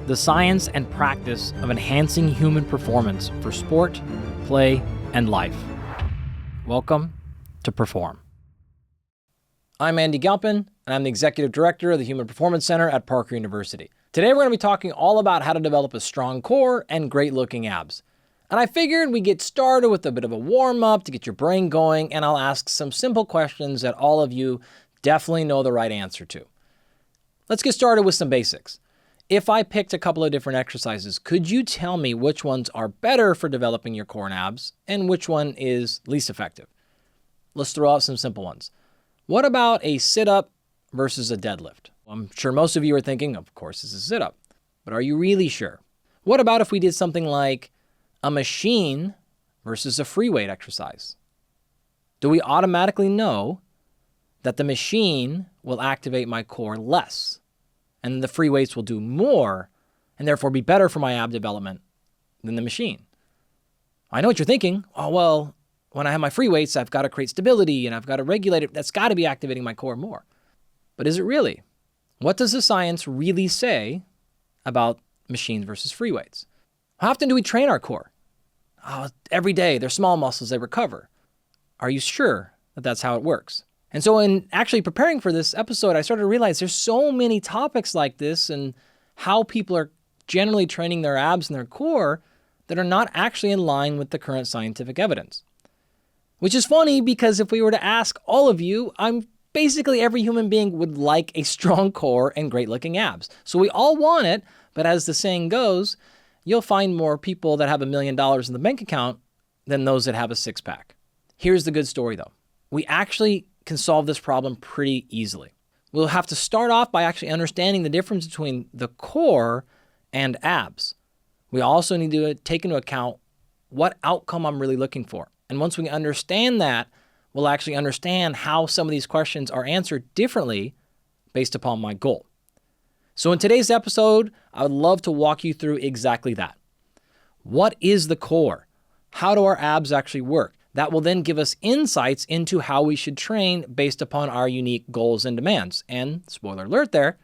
the science and practice of enhancing human performance for sport, play, and life. Welcome to Perform. I'm Andy Galpin, and I'm the Executive Director of the Human Performance Center at Parker University. Today we're going to be talking all about how to develop a strong core and great-looking abs. And I figured we'd get started with a bit of a warm-up to get your brain going, and I'll ask some simple questions that all of you definitely know the right answer to. Let's get started with some basics. If I picked a couple of different exercises, could you tell me which ones are better for developing your core and abs and which one is least effective? Let's throw out some simple ones. What about a sit-up versus a deadlift? I'm sure most of you are thinking, of course, this is a sit-up, but are you really sure? What about if we did something like a machine versus a free weight exercise? Do we automatically know that the machine will activate my core less and the free weights will do more and therefore be better for my ab development than the machine? I know what you're thinking. Oh, well, when I have my free weights, I've got to create stability and I've got to regulate it. That's got to be activating my core more. But is it really? What does the science really say about machines versus free weights? How often do we train our core? Oh, every day. They're small muscles. They recover. Are you sure that that's how it works? And so in actually preparing for this episode, I started to realize there's so many topics like this and how people are generally training their abs and their core that are not actually in line with the current scientific evidence. Which is funny because if we were to ask all of you, basically every human being would like a strong core and great looking abs. So we all want it, but as the saying goes, you'll find more people that have $1 million in the bank account than those that have a six-pack. Here's the good story though. We actually can solve this problem pretty easily. We'll have to start off by actually understanding the difference between the core and abs. We also need to take into account what outcome I'm really looking for. And once we understand that, we'll actually understand how some of these questions are answered differently based upon my goal. So in today's episode, I would love to walk you through exactly that. What is the core? How do our abs actually work? That will then give us insights into how we should train based upon our unique goals and demands. And spoiler alert there,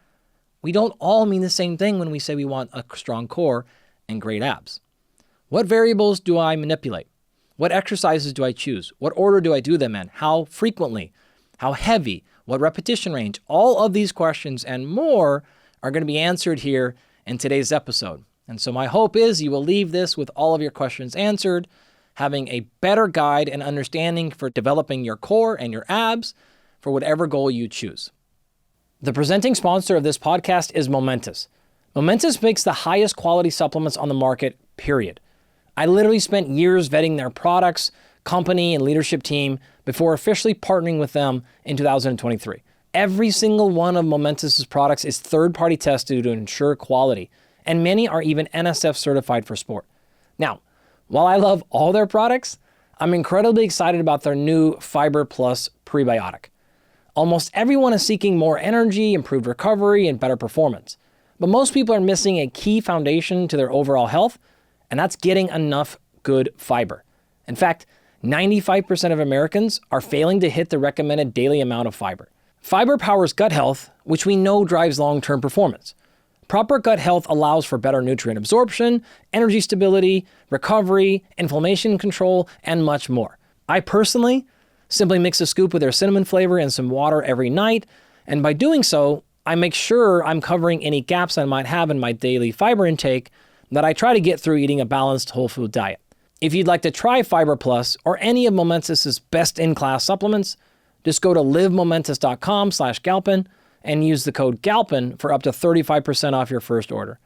we don't all mean the same thing when we say we want a strong core and great abs. What variables do I manipulate? What exercises do I choose? What order do I do them in? How frequently? How heavy? What repetition range? All of these questions and more are going to be answered here in today's episode. And so my hope is you will leave this with all of your questions answered, having a better guide and understanding for developing your core and your abs for whatever goal you choose. The presenting sponsor of this podcast is Momentous. Momentous makes the highest quality supplements on the market, period. I literally spent years vetting their products, company, and leadership team before officially partnering with them in 2023. Every single one of Momentous's products is third-party tested to ensure quality, and many are even NSF certified for sport. Now, while I love all their products, I'm incredibly excited about their new Fiber Plus prebiotic. Almost everyone is seeking more energy, improved recovery, and better performance. But most people are missing a key foundation to their overall health, and that's getting enough good fiber. In fact, 95% of Americans are failing to hit the recommended daily amount of fiber. Fiber powers gut health, which we know drives long-term performance. Proper gut health allows for better nutrient absorption, energy stability, recovery, inflammation control, and much more. I personally simply mix a scoop with their cinnamon flavor and some water every night, and by doing so, I make sure I'm covering any gaps I might have in my daily fiber intake that I try to get through eating a balanced whole food diet. If you'd like to try Fiber Plus or any of Momentous's best-in-class supplements, just go to livemomentous.com/Galpin and use the code GALPIN for up to 35% off your first order.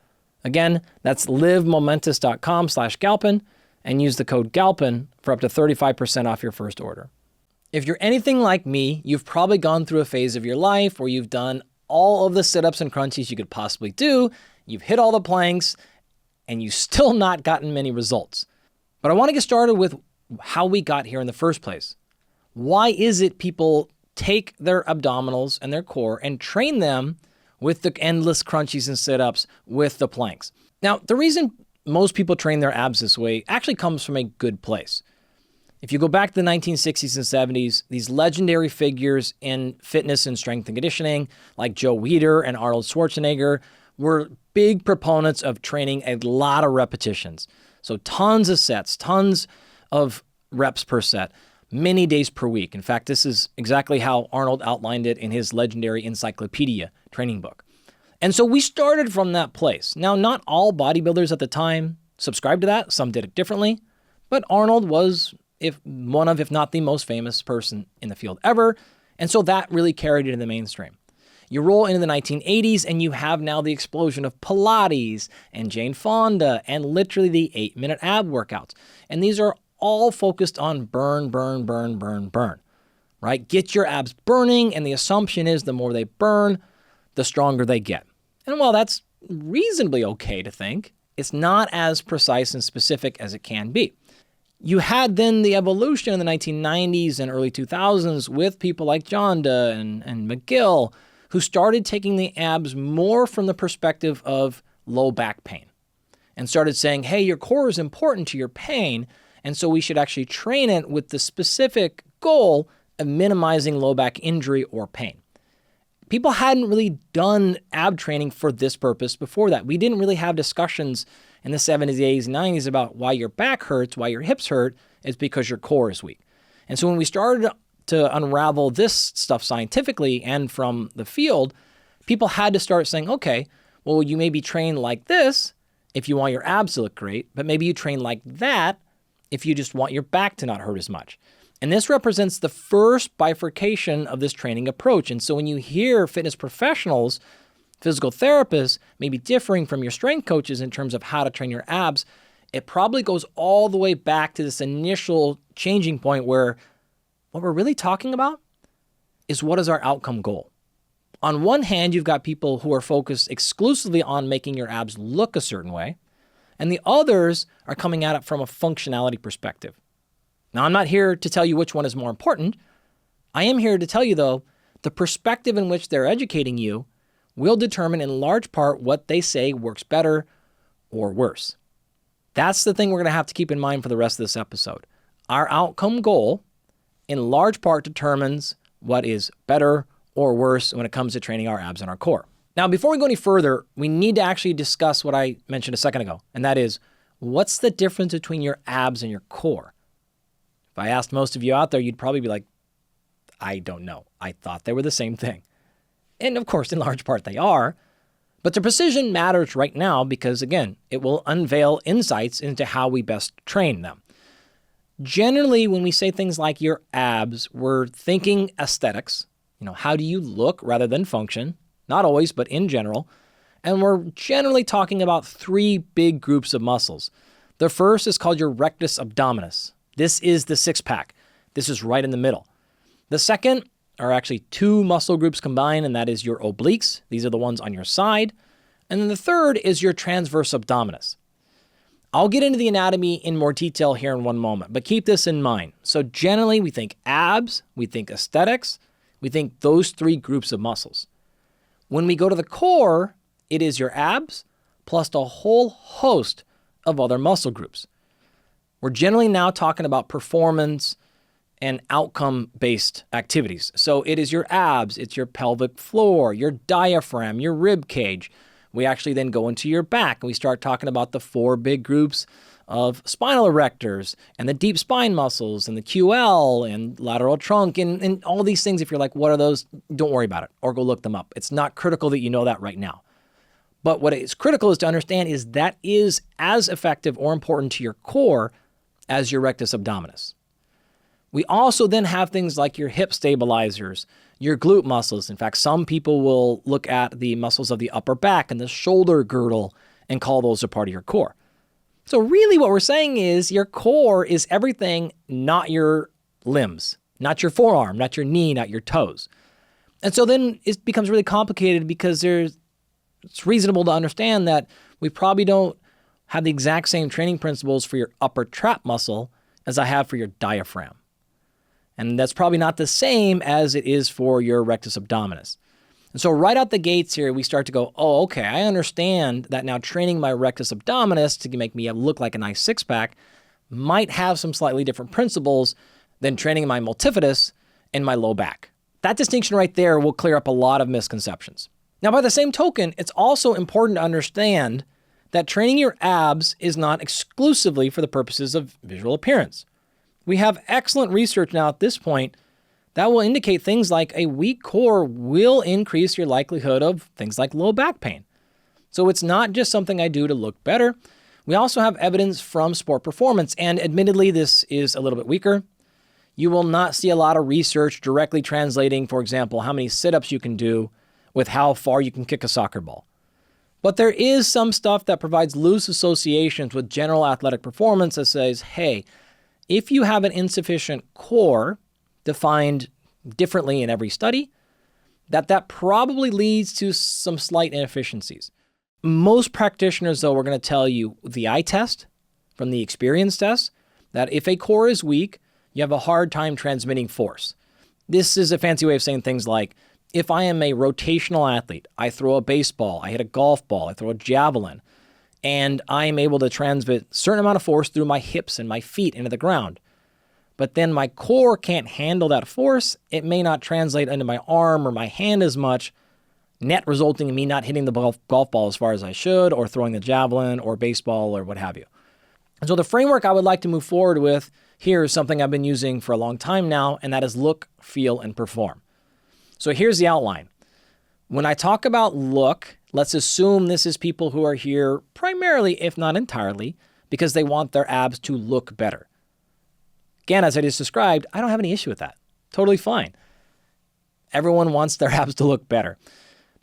Again, that's livemomentous.com/Galpin and use the code GALPIN for up to 35% off your first order. If you're anything like me, you've probably gone through a phase of your life where you've done all of the sit-ups and crunchies you could possibly do, you've hit all the planks, and you've still not gotten many results. But I want to get started with how we got here in the first place. Why is it people take their abdominals and their core and train them with the endless crunchies and sit-ups with the planks? Now, the reason most people train their abs this way actually comes from a good place. If you go back to the 1960s and 70s, these legendary figures in fitness and strength and conditioning, like Joe Weider and Arnold Schwarzenegger, we're big proponents of training a lot of repetitions. So tons of sets, tons of reps per set, many days per week. In fact, this is exactly how Arnold outlined it in his legendary encyclopedia training book. And so we started from that place. Now, not all bodybuilders at the time subscribed to that. Some did it differently. But Arnold was if not the most famous person in the field ever. And so that really carried it in the mainstream. You roll into the 1980s and you have now the explosion of Pilates and Jane Fonda and literally the 8-minute ab workouts. And these are all focused on burn, right? Get your abs burning, and the assumption is the more they burn, the stronger they get. And while that's reasonably okay to think, it's not as precise and specific as it can be. You had then the evolution in the 1990s and early 2000s with people like Jonda and McGill, who started taking the abs more from the perspective of low back pain and started saying, hey, your core is important to your pain, and so we should actually train it with the specific goal of minimizing low back injury or pain. People hadn't really done ab training for this purpose before that. We didn't really have discussions in the 70s, 80s, 90s about why your back hurts, why your hips hurt. It's because your core is weak. And so when we started to unravel this stuff scientifically and from the field, people had to start saying, okay, well, you maybe train like this if you want your abs to look great, but maybe you train like that if you just want your back to not hurt as much. And this represents the first bifurcation of this training approach. And so when you hear fitness professionals, physical therapists, maybe differing from your strength coaches in terms of how to train your abs, it probably goes all the way back to this initial changing point where what we're really talking about is what is our outcome goal. On one hand, you've got people who are focused exclusively on making your abs look a certain way, and the others are coming at it from a functionality perspective. Now, I'm not here to tell you which one is more important. I am here to tell you, though, the perspective in which they're educating you will determine in large part what they say works better or worse. That's the thing we're going to have to keep in mind for the rest of this episode. Our outcome goal, in large part, determines what is better or worse when it comes to training our abs and our core. Now, before we go any further, we need to actually discuss what I mentioned a second ago, and that is, what's the difference between your abs and your core? If I asked most of you out there, you'd probably be like, I don't know. I thought they were the same thing. And of course, in large part, they are. But the precision matters right now because, again, it will unveil insights into how we best train them. Generally, when we say things like your abs, we're thinking aesthetics. How do you look rather than function? Not always, but in general. And we're generally talking about 3 big groups of muscles. The first is called your rectus abdominis. This is the six-pack. This is right in the middle. The second are actually 2 muscle groups combined, and that is your obliques. These are the ones on your side. And then the third is your transverse abdominis. I'll get into the anatomy in more detail here in one moment, but keep this in mind. So generally, we think abs, we think aesthetics, we think those 3 groups of muscles. When we go to the core, it is your abs plus a whole host of other muscle groups. We're generally now talking about performance and outcome-based activities. So it is your abs, it's your pelvic floor, your diaphragm, your rib cage. We actually then go into your back and we start talking about the 4 big groups of spinal erectors and the deep spine muscles and the QL and lateral trunk and all these things. If you're like, what are those? Don't worry about it or go look them up. It's not critical that you know that right now. But what is critical is to understand is that is as effective or important to your core as your rectus abdominis. We also then have things like your hip stabilizers, your glute muscles. In fact, some people will look at the muscles of the upper back and the shoulder girdle and call those a part of your core. So really what we're saying is your core is everything, not your limbs, not your forearm, not your knee, not your toes. And so then it becomes really complicated because it's reasonable to understand that we probably don't have the exact same training principles for your upper trap muscle as I have for your diaphragm. And that's probably not the same as it is for your rectus abdominis. And so right out the gates here, we start to go, oh, okay, I understand that now training my rectus abdominis to make me look like a nice six-pack might have some slightly different principles than training my multifidus and my low back. That distinction right there will clear up a lot of misconceptions. Now, by the same token, it's also important to understand that training your abs is not exclusively for the purposes of visual appearance. We have excellent research now at this point that will indicate things like a weak core will increase your likelihood of things like low back pain. So it's not just something I do to look better. We also have evidence from sport performance, and admittedly, this is a little bit weaker. You will not see a lot of research directly translating, for example, how many sit-ups you can do with how far you can kick a soccer ball. But there is some stuff that provides loose associations with general athletic performance that says, hey, if you have an insufficient core, defined differently in every study, that probably leads to some slight inefficiencies. Most practitioners, though, are going to tell you the eye test from the experience test that if a core is weak, you have a hard time transmitting force. This is a fancy way of saying things like, if I am a rotational athlete, I throw a baseball, I hit a golf ball, I throw a javelin, and I am able to transmit a certain amount of force through my hips and my feet into the ground. But then my core can't handle that force. It may not translate into my arm or my hand as much, net resulting in me not hitting the golf ball as far as I should, or throwing the javelin or baseball or what have you. And so the framework I would like to move forward with here is something I've been using for a long time now, and that is look, feel, and perform. So here's the outline. When I talk about look, let's assume this is people who are here primarily, if not entirely, because they want their abs to look better. Again, as I just described, I don't have any issue with that. Totally fine. Everyone wants their abs to look better.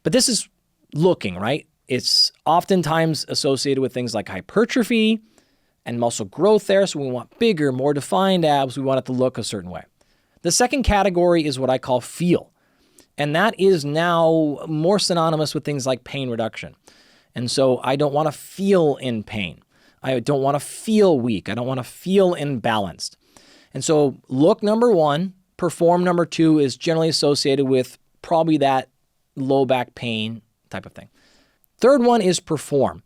But this is looking, right? It's oftentimes associated with things like hypertrophy and muscle growth there. So we want bigger, more defined abs. We want it to look a certain way. The second category is what I call feel. And that is now more synonymous with things like pain reduction. And so I don't want to feel in pain. I don't want to feel weak. I don't want to feel imbalanced. And so look number one, perform number two is generally associated with probably that low back pain type of thing. Third one is perform.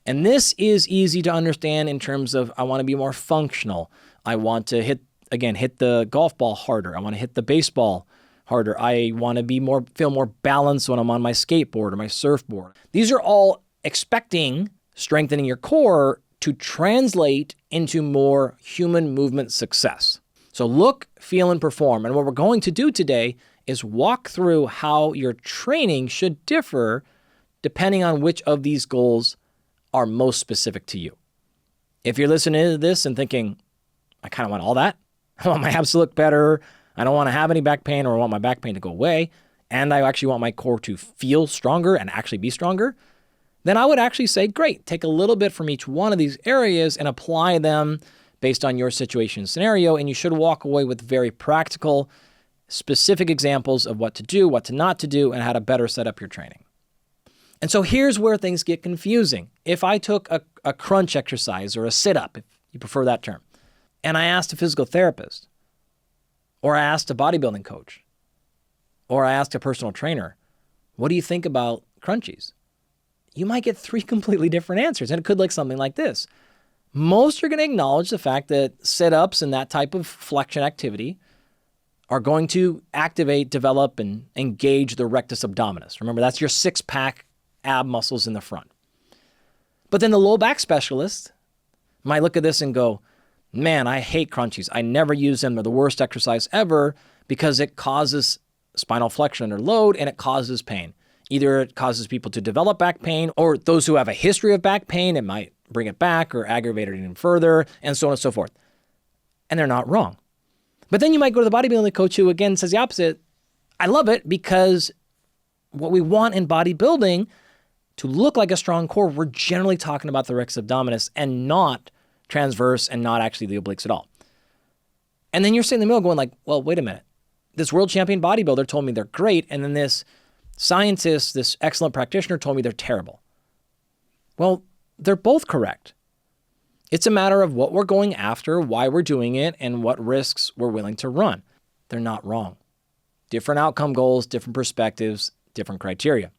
And this is easy to understand in terms of I want to be more functional. I want to hit the golf ball harder. I want to hit the baseball harder. I want to feel more balanced when I'm on my skateboard or my surfboard. These are all expecting strengthening your core to translate into more human movement success. So look, feel, and perform. And what we're going to do today is walk through how your training should differ depending on which of these goals are most specific to you. If you're listening to this and thinking, I kind of want all that. I want my abs to look better. I don't want to have any back pain, or I want my back pain to go away, and I actually want my core to feel stronger and actually be stronger, then I would actually say, great, take a little bit from each one of these areas and apply them based on your situation and scenario, and you should walk away with very practical, specific examples of what to do, what to not to do, and how to better set up your training. And so here's where things get confusing. If I took a crunch exercise or a sit-up, if you prefer that term, and I asked a physical therapist, or I asked a bodybuilding coach, or I asked a personal trainer, what do you think about crunchies? You might get three completely different answers, and it could look something like this. Most are going to acknowledge the fact that sit-ups and that type of flexion activity are going to activate, develop, and engage the rectus abdominis. Remember, that's your six-pack ab muscles in the front. But then the low back specialist might look at this and go, man, I hate crunchies. I never use them. They're the worst exercise ever because it causes spinal flexion under load and it causes pain. Either it causes people to develop back pain, or those who have a history of back pain, it might bring it back or aggravate it even further, and so on and so forth. And they're not wrong. But then you might go to the bodybuilding coach who again says the opposite. I love it because what we want in bodybuilding to look like a strong core, we're generally talking about the rectus abdominis and not transverse and not actually the obliques at all. And then you're sitting in the middle going like, well, wait a minute. This world champion bodybuilder told me they're great, and then this scientist, this excellent practitioner told me they're terrible. Well, they're both correct. It's a matter of what we're going after, why we're doing it, and what risks we're willing to run. They're not wrong. Different outcome goals, different perspectives, different criteria.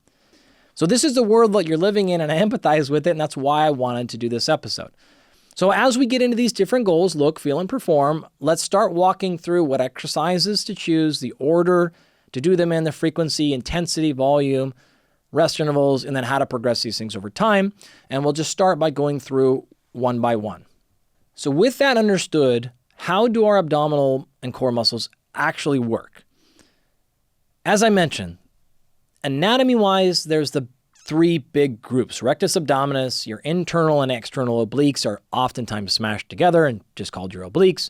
So this is the world that you're living in, and I empathize with it, and that's why I wanted to do this episode. So as we get into these different goals, look, feel, and perform, let's start walking through what exercises to choose, the order to do them in, the frequency, intensity, volume, rest intervals, and then how to progress these things over time. And we'll just start by going through one by one. So with that understood, how do our abdominal and core muscles actually work? As I mentioned, anatomy-wise, there's the three big groups. Rectus abdominis, your internal and external obliques are oftentimes smashed together and just called your obliques,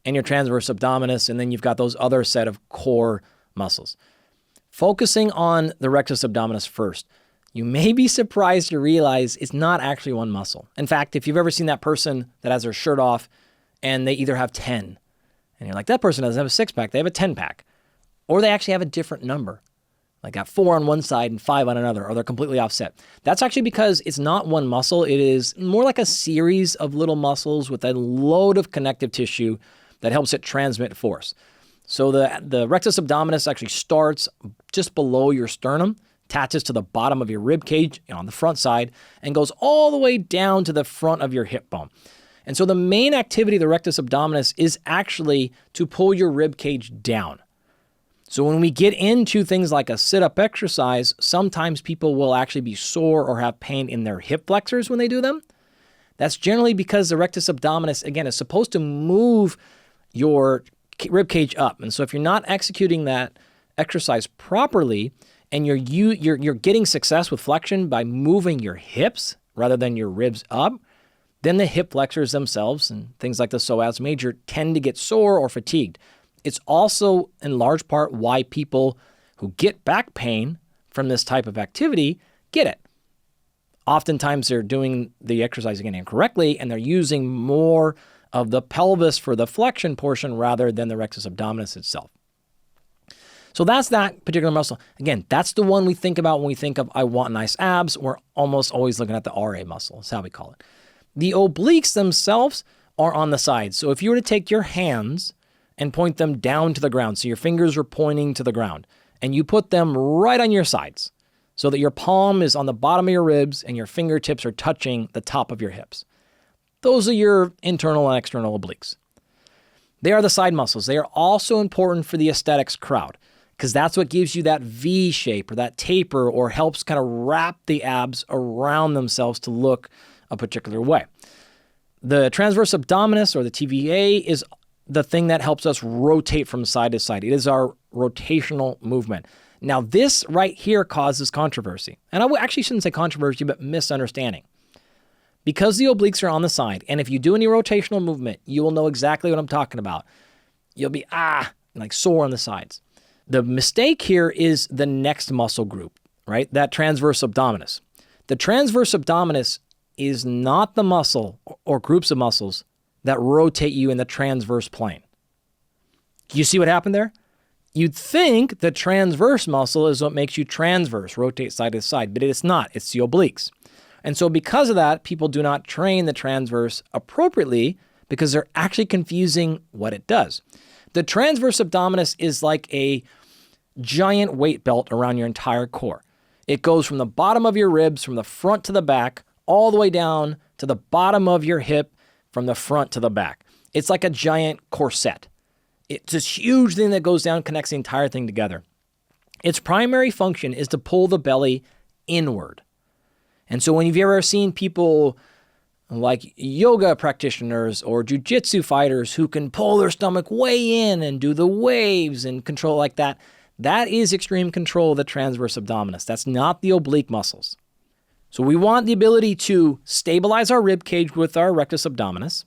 and your transverse abdominis, and then you've got those other set of core muscles. Focusing on the rectus abdominis first, you may be surprised to realize it's not actually one muscle. In fact, if you've ever seen that person that has their shirt off and they either have 10, and you're like, that person doesn't have a 6-pack, they have a 10-pack. Or they actually have a different number. Like got 4 on one side and 5 on another, or they're completely offset. That's actually because it's not one muscle. It is more like a series of little muscles with a load of connective tissue that helps it transmit force. So the rectus abdominis actually starts just below your sternum, attaches to the bottom of your rib cage on the front side, and goes all the way down to the front of your hip bone. And so the main activity of the rectus abdominis is actually to pull your rib cage down. So when we get into things like a sit-up exercise, sometimes people will actually be sore or have pain in their hip flexors when they do them. That's generally because the rectus abdominis, again, is supposed to move your rib cage up. And so if you're not executing that exercise properly and you're getting success with flexion by moving your hips rather than your ribs up, then the hip flexors themselves and things like the psoas major tend to get sore or fatigued. It's also in large part why people who get back pain from this type of activity get it. Oftentimes they're doing the exercise again incorrectly and they're using more of the pelvis for the flexion portion rather than the rectus abdominis itself. So that's that particular muscle. Again, that's the one we think about when we think of I want nice abs. We're almost always looking at the RA muscle. That's how we call it. The obliques themselves are on the side. So if you were to take your hands and point them down to the ground, so your fingers are pointing to the ground, and you put them right on your sides so that your palm is on the bottom of your ribs and your fingertips are touching the top of your hips. Those are your internal and external obliques. They are the side muscles. They are also important for the aesthetics crowd because that's what gives you that V shape or that taper or helps kind of wrap the abs around themselves to look a particular way. The transverse abdominis or the TVA is the thing that helps us rotate from side to side. It is our rotational movement. Now, this right here causes controversy. And I actually shouldn't say controversy, but misunderstanding. Because the obliques are on the side, and if you do any rotational movement, you will know exactly what I'm talking about. You'll be, like sore on the sides. The mistake here is the next muscle group, right? That transverse abdominis. The transverse abdominis is not the muscle or groups of muscles that rotate you in the transverse plane. You see what happened there? You'd think the transverse muscle is what makes you transverse, rotate side to side, but it's not. It's the obliques. And so because of that, people do not train the transverse appropriately because they're actually confusing what it does. The transverse abdominis is like a giant weight belt around your entire core. It goes from the bottom of your ribs, from the front to the back, all the way down to the bottom of your hip, from the front to the back. It's like a giant corset. It's this huge thing that goes down, connects the entire thing together. Its primary function is to pull the belly inward. And so when you've ever seen people like yoga practitioners or jujitsu fighters who can pull their stomach way in and do the waves and control like that, that is extreme control of the transverse abdominis. That's not the oblique muscles. So we want the ability to stabilize our rib cage with our rectus abdominis.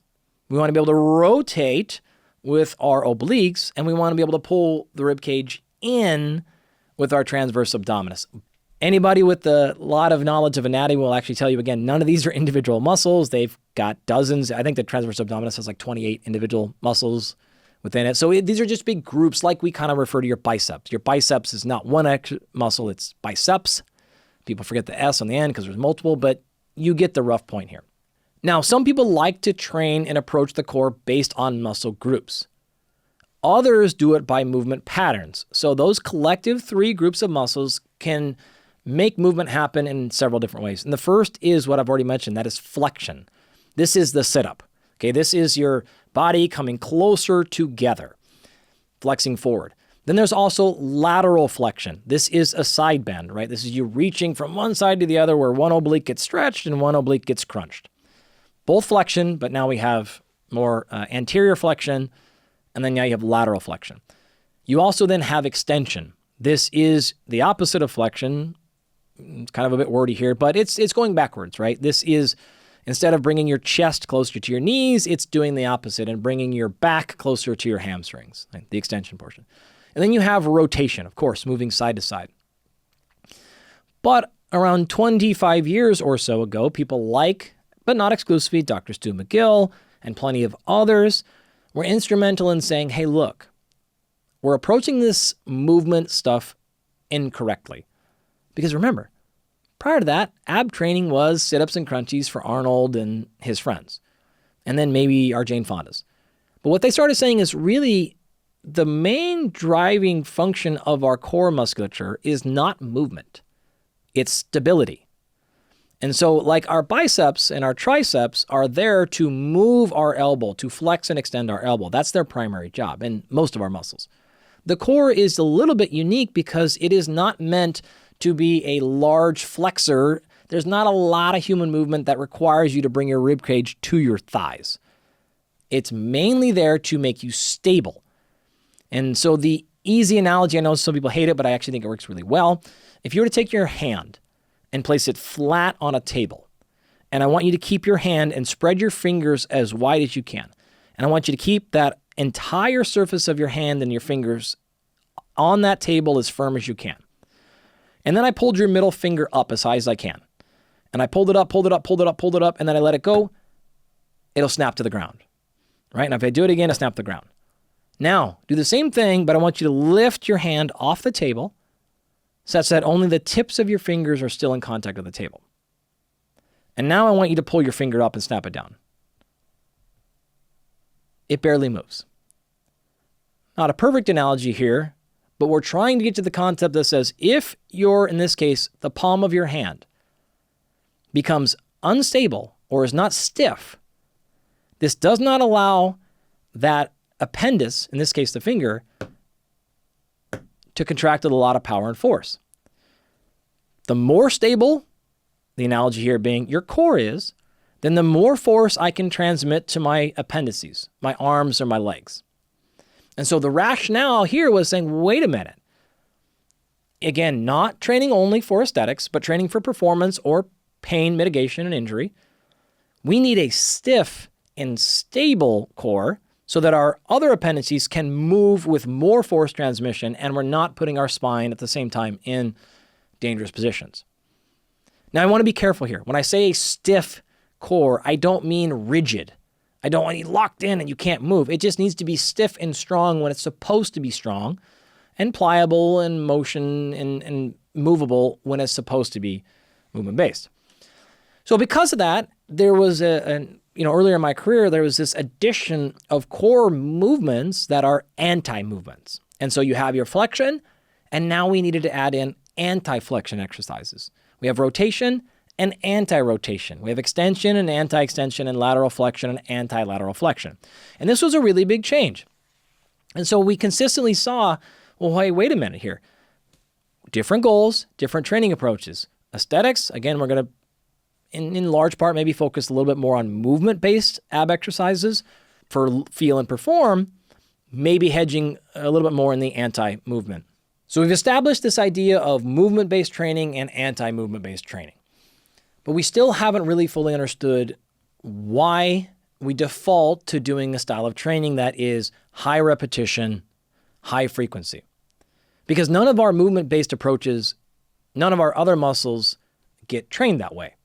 We want to be able to rotate with our obliques, and we want to be able to pull the rib cage in with our transverse abdominis. Anybody with a lot of knowledge of anatomy will actually tell you, again, none of these are individual muscles. They've got dozens. I think the transverse abdominis has like 28 individual muscles within it. So these are just big groups like we kind of refer to your biceps. Your biceps is not one muscle, it's biceps. People forget the S on the end because there's multiple, but you get the rough point here. Now, some people like to train and approach the core based on muscle groups. Others do it by movement patterns. So those collective 3 groups of muscles can make movement happen in several different ways. And the first is what I've already mentioned, that is flexion. This is the sit-up. Okay, this is your body coming closer together, flexing forward. Then there's also lateral flexion. This is a side bend, right? This is you reaching from one side to the other where one oblique gets stretched and one oblique gets crunched. Both flexion, but now we have more anterior flexion, and then now you have lateral flexion. You also then have extension. This is the opposite of flexion. It's kind of a bit wordy here, but it's going backwards, right? This is, instead of bringing your chest closer to your knees, it's doing the opposite and bringing your back closer to your hamstrings, like the extension portion. And then you have rotation, of course, moving side to side. But around 25 years or so ago, people like, but not exclusively, Dr. Stu McGill and plenty of others were instrumental in saying, hey, look, we're approaching this movement stuff incorrectly. Because remember, prior to that, ab training was sit-ups and crunchies for Arnold and his friends, and then maybe our Jane Fondas. But what they started saying is really the main driving function of our core musculature is not movement. It's stability. And so like our biceps and our triceps are there to move our elbow, to flex and extend our elbow. That's their primary job in most of our muscles. The core is a little bit unique because it is not meant to be a large flexor. There's not a lot of human movement that requires you to bring your rib cage to your thighs. It's mainly there to make you stable. And so the easy analogy, I know some people hate it, but I actually think it works really well. If you were to take your hand and place it flat on a table, and I want you to keep your hand and spread your fingers as wide as you can, and I want you to keep that entire surface of your hand and your fingers on that table as firm as you can. And then I pulled your middle finger up as high as I can. And I pulled it up, and then I let it go. It'll snap to the ground. Right? And if I do it again, it'll snap to the ground. Now, do the same thing, but I want you to lift your hand off the table such that only the tips of your fingers are still in contact with the table. And now I want you to pull your finger up and snap it down. It barely moves. Not a perfect analogy here, but we're trying to get to the concept that says if in this case, the palm of your hand becomes unstable or is not stiff, this does not allow that appendix, in this case the finger, to contract with a lot of power and force. The more stable, the analogy here being your core is, then the more force I can transmit to my appendices, my arms or my legs. And so the rationale here was saying, wait a minute. Again, not training only for aesthetics, but training for performance or pain mitigation and injury. We need a stiff and stable core so that our other appendices can move with more force transmission and we're not putting our spine at the same time in dangerous positions. Now, I want to be careful here. When I say a stiff core, I don't mean rigid. I don't want you locked in and you can't move. It just needs to be stiff and strong when it's supposed to be strong, and pliable and motion and movable when it's supposed to be movement-based. So because of that, there was earlier in my career, there was this addition of core movements that are anti-movements. And so you have your flexion, and now we needed to add in anti-flexion exercises. We have rotation and anti-rotation. We have extension and anti-extension and lateral flexion and anti-lateral flexion. And this was a really big change. And so we consistently saw, well, hey, wait a minute here. Different goals, different training approaches. Aesthetics, again, we're going to, in large part, maybe focus a little bit more on movement-based ab exercises for feel and perform, maybe hedging a little bit more in the anti-movement. So we've established this idea of movement-based training and anti-movement-based training. But we still haven't really fully understood why we default to doing a style of training that is high repetition, high frequency. Because none of our movement-based approaches, none of our other muscles get trained that way.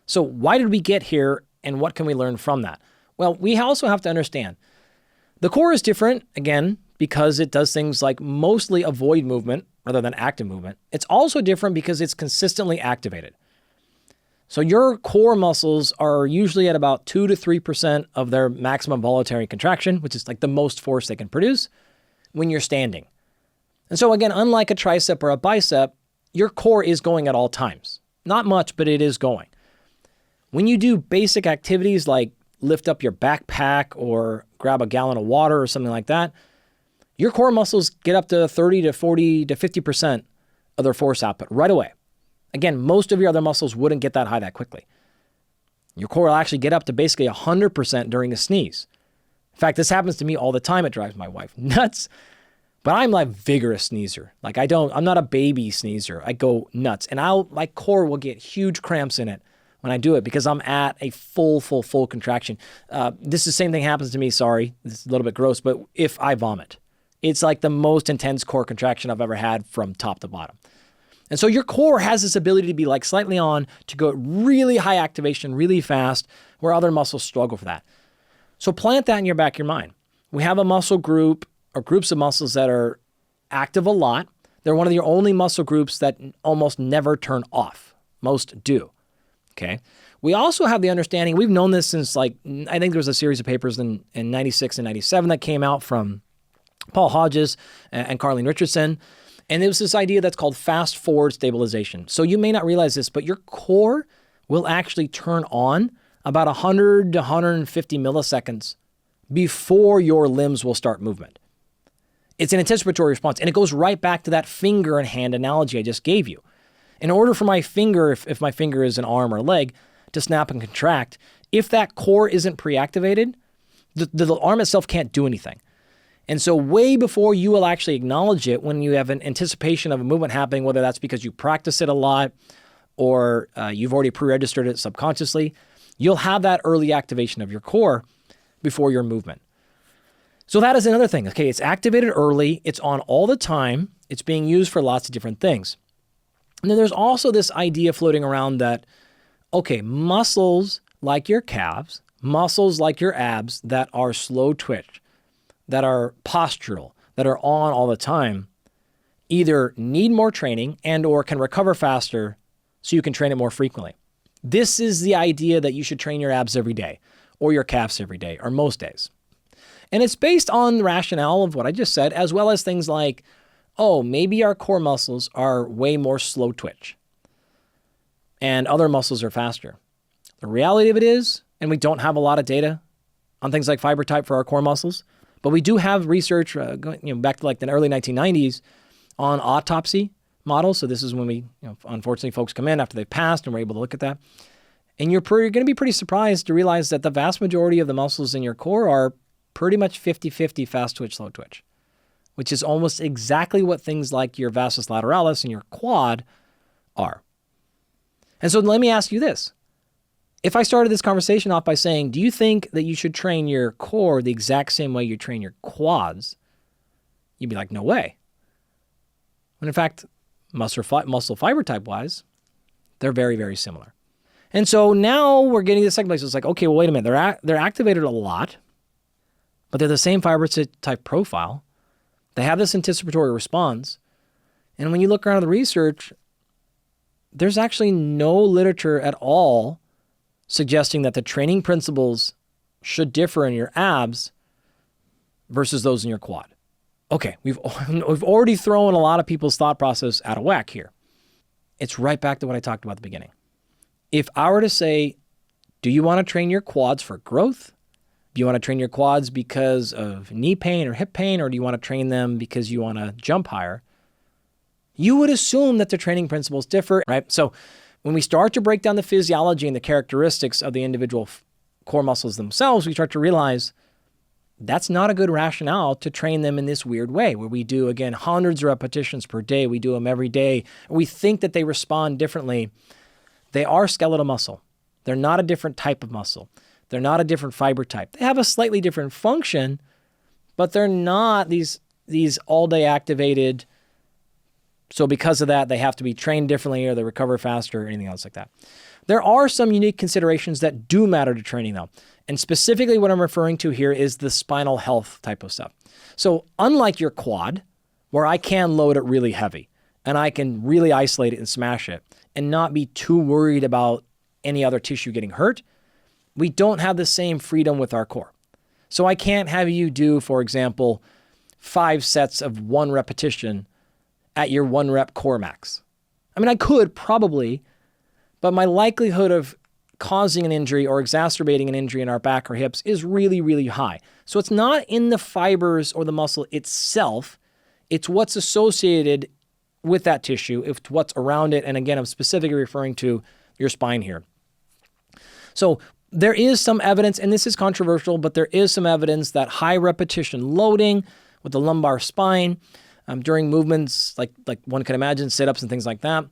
So why did we get here, and what can we learn from that? Well, we also have to understand the core is different, again, because it does things like mostly avoid movement rather than active movement. It's also different because it's consistently activated. So your core muscles are usually at about 2 to 3% of their maximum voluntary contraction, which is like the most force they can produce when you're standing. And so again, unlike a tricep or a bicep, your core is going at all times. Not much, but it is going. When you do basic activities like lift up your backpack or grab a gallon of water or something like that, your core muscles get up to 30 to 40 to 50% of their force output right away. Again, most of your other muscles wouldn't get that high that quickly. Your core will actually get up to basically 100% during a sneeze. In fact, this happens to me all the time. It drives my wife nuts. But I'm like vigorous sneezer. Like I'm not a baby sneezer. I go nuts. And my core will get huge cramps in it when I do it because I'm at a full contraction. This is the same thing happens to me. Sorry, this is a little bit gross, but if I vomit, it's like the most intense core contraction I've ever had from top to bottom. And so your core has this ability to be like slightly on, to go at really high activation, really fast, where other muscles struggle for that. So plant that in your back of your mind. We have a muscle group or groups of muscles that are active a lot. They're one of the only muscle groups that almost never turn off. Most do. Okay. We also have the understanding, we've known this since I think there was a series of papers in 96 and 97 that came out from Paul Hodges and Carleen Richardson. And it was this idea that's called fast forward stabilization. So you may not realize this, but your core will actually turn on about 100 to 150 milliseconds before your limbs will start movement. It's an anticipatory response, and it goes right back to that finger and hand analogy I just gave you. In order for my finger, if my finger is an arm or a leg, to snap and contract, if that core isn't pre-activated, the arm itself can't do anything. And so way before you will actually acknowledge it, when you have an anticipation of a movement happening, whether that's because you practice it a lot or you've already pre-registered it subconsciously, you'll have that early activation of your core before your movement. So that is another thing. Okay, it's activated early. It's on all the time. It's being used for lots of different things. And then there's also this idea floating around that, okay, muscles like your calves, muscles like your abs that are slow twitch, that are postural, that are on all the time, either need more training and or can recover faster so you can train it more frequently. This is the idea that you should train your abs every day or your calves every day or most days. And it's based on the rationale of what I just said, as well as things like, oh, maybe our core muscles are way more slow twitch and other muscles are faster. The reality of it is, and we don't have a lot of data on things like fiber type for our core muscles, but we do have research going back to like the early 1990s on autopsy models. So this is when we, unfortunately, folks come in after they've passed and we're able to look at that. And you're going to be pretty surprised to realize that the vast majority of the muscles in your core are pretty much 50-50 fast twitch, slow twitch, which is almost exactly what things like your vastus lateralis and your quad are. And so let me ask you this. If I started this conversation off by saying, do you think that you should train your core the exact same way you train your quads? You'd be like, no way. When in fact, muscle fiber type wise, they're very, very similar. And so now we're getting to the second place. It's like, okay, well, wait a minute. They're activated a lot, but they're the same fiber type profile. They have this anticipatory response. And when you look around the research, there's actually no literature at all suggesting that the training principles should differ in your abs versus those in your quad. Okay, we've already thrown a lot of people's thought process out of whack here. It's right back to what I talked about at the beginning. If I were to say, do you want to train your quads for growth? Do you want to train your quads because of knee pain or hip pain, or do you want to train them because you want to jump higher? You would assume that the training principles differ, right? So when we start to break down the physiology and the characteristics of the individual core muscles themselves, we start to realize that's not a good rationale to train them in this weird way where we do, again, hundreds of repetitions per day. We do them every day. We think that they respond differently. They are skeletal muscle. They're not a different type of muscle. They're not a different fiber type. They have a slightly different function, but they're not these all-day activated. So because of that, they have to be trained differently or they recover faster or anything else like that. There are some unique considerations that do matter to training though. And specifically what I'm referring to here is the spinal health type of stuff. So unlike your quad, where I can load it really heavy and I can really isolate it and smash it and not be too worried about any other tissue getting hurt, we don't have the same freedom with our core. So I can't have you do, for example, 5 sets of 1 repetition at your 1 rep core max. I mean, I could probably, but my likelihood of causing an injury or exacerbating an injury in our back or hips is really, really high. So it's not in the fibers or the muscle itself. It's what's associated with that tissue, it's what's around it. And again, I'm specifically referring to your spine here. So there is some evidence, and this is controversial, but there is some evidence that high repetition loading with the lumbar spine during movements like one can imagine, sit-ups and things like that,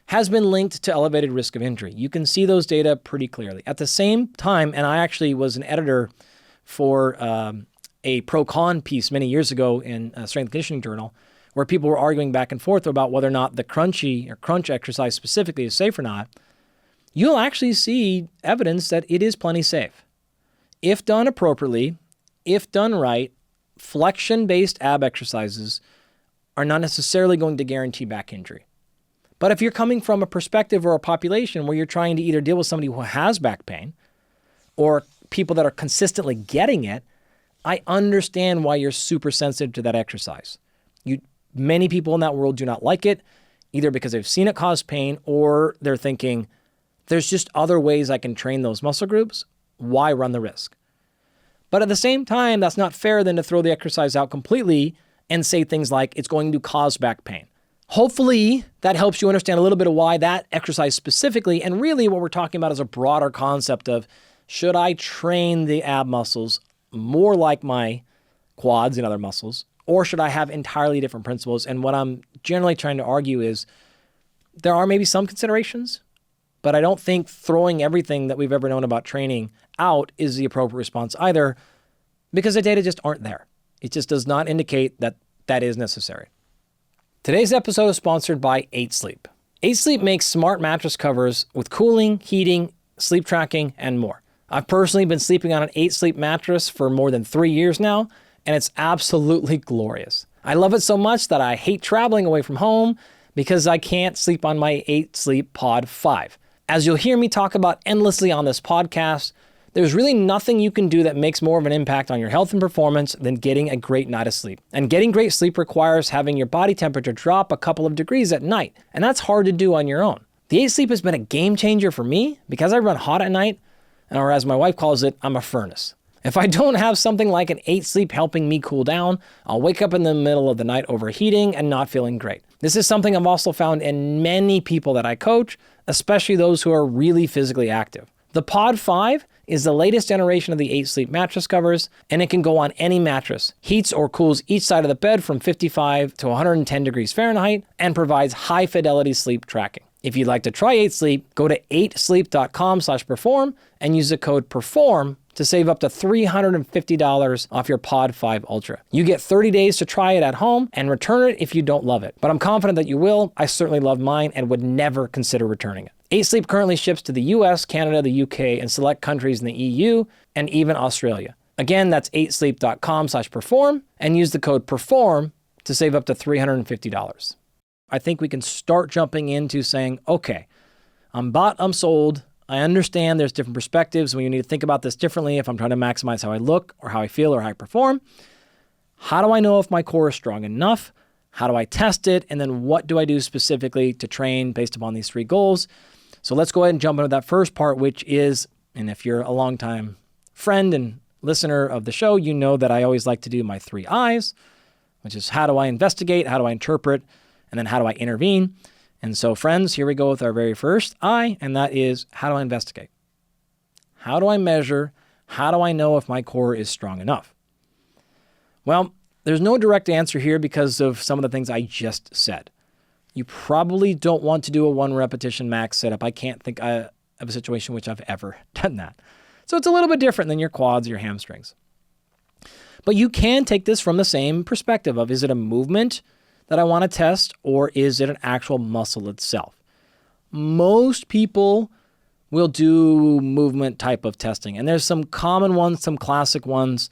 has been linked to elevated risk of injury. You can see those data pretty clearly. At the same time, and I actually was an editor for a pro-con piece many years ago in a strength and conditioning journal, where people were arguing back and forth about whether or not the crunch exercise specifically is safe or not. You'll actually see evidence that it is plenty safe. If done appropriately, if done right, flexion-based ab exercises are not necessarily going to guarantee back injury. But if you're coming from a perspective or a population where you're trying to either deal with somebody who has back pain or people that are consistently getting it, I understand why you're super sensitive to that exercise. Many people in that world do not like it, either because they've seen it cause pain or they're thinking, there's just other ways I can train those muscle groups. Why run the risk? But at the same time, that's not fair then to throw the exercise out completely and say things like it's going to cause back pain. Hopefully that helps you understand a little bit of why that exercise specifically, and really what we're talking about is a broader concept of, should I train the ab muscles more like my quads and other muscles, or should I have entirely different principles? And what I'm generally trying to argue is there are maybe some considerations, but I don't think throwing everything that we've ever known about training out is the appropriate response either, because the data just aren't there. It just does not indicate that that is necessary. Today's episode is sponsored by 8 Sleep. 8 Sleep makes smart mattress covers with cooling, heating, sleep tracking, and more. I've personally been sleeping on an 8 Sleep mattress for more than 3 years now, and it's absolutely glorious. I love it so much that I hate traveling away from home because I can't sleep on my 8 Sleep Pod 5. As you'll hear me talk about endlessly on this podcast, there's really nothing you can do that makes more of an impact on your health and performance than getting a great night of sleep. And getting great sleep requires having your body temperature drop a couple of degrees at night, and that's hard to do on your own. The 8 Sleep has been a game changer for me because I run hot at night, or as my wife calls it, I'm a furnace. If I don't have something like an 8 Sleep helping me cool down, I'll wake up in the middle of the night overheating and not feeling great. This is something I've also found in many people that I coach, especially those who are really physically active. The Pod 5 is the latest generation of the 8 Sleep mattress covers, and it can go on any mattress, heats or cools each side of the bed from 55 to 110 degrees Fahrenheit, and provides high fidelity sleep tracking. If you'd like to try 8 Sleep, go to 8sleep.com/perform and use the code PERFORM to save up to $350 off your Pod 5 Ultra. You get 30 days to try it at home and return it if you don't love it. But I'm confident that you will. I certainly love mine and would never consider returning it. 8 Sleep currently ships to the US, Canada, the UK, and select countries in the EU, and even Australia. Again, that's 8sleep.com/perform and use the code PERFORM to save up to $350. I think we can start jumping into saying, okay, I'm bought, I'm sold. I understand there's different perspectives. We need to think about this differently if I'm trying to maximize how I look or how I feel or how I perform. How do I know if my core is strong enough? How do I test it? And then what do I do specifically to train based upon these 3 goals? So let's go ahead and jump into that first part, which is, and if you're a longtime friend and listener of the show, you know that I always like to do my 3 I's, which is how do I investigate, how do I interpret, and then how do I intervene? And so friends, here we go with our very first I, and that is how do I investigate? How do I measure? How do I know if my core is strong enough? Well, there's no direct answer here because of some of the things I just said. You probably don't want to do a 1 repetition max setup. I can't think of a situation in which I've ever done that. So it's a little bit different than your quads or your hamstrings. But you can take this from the same perspective of, is it a movement that I want to test, or is it an actual muscle itself? Most people will do movement type of testing, and there's some common ones, some classic ones.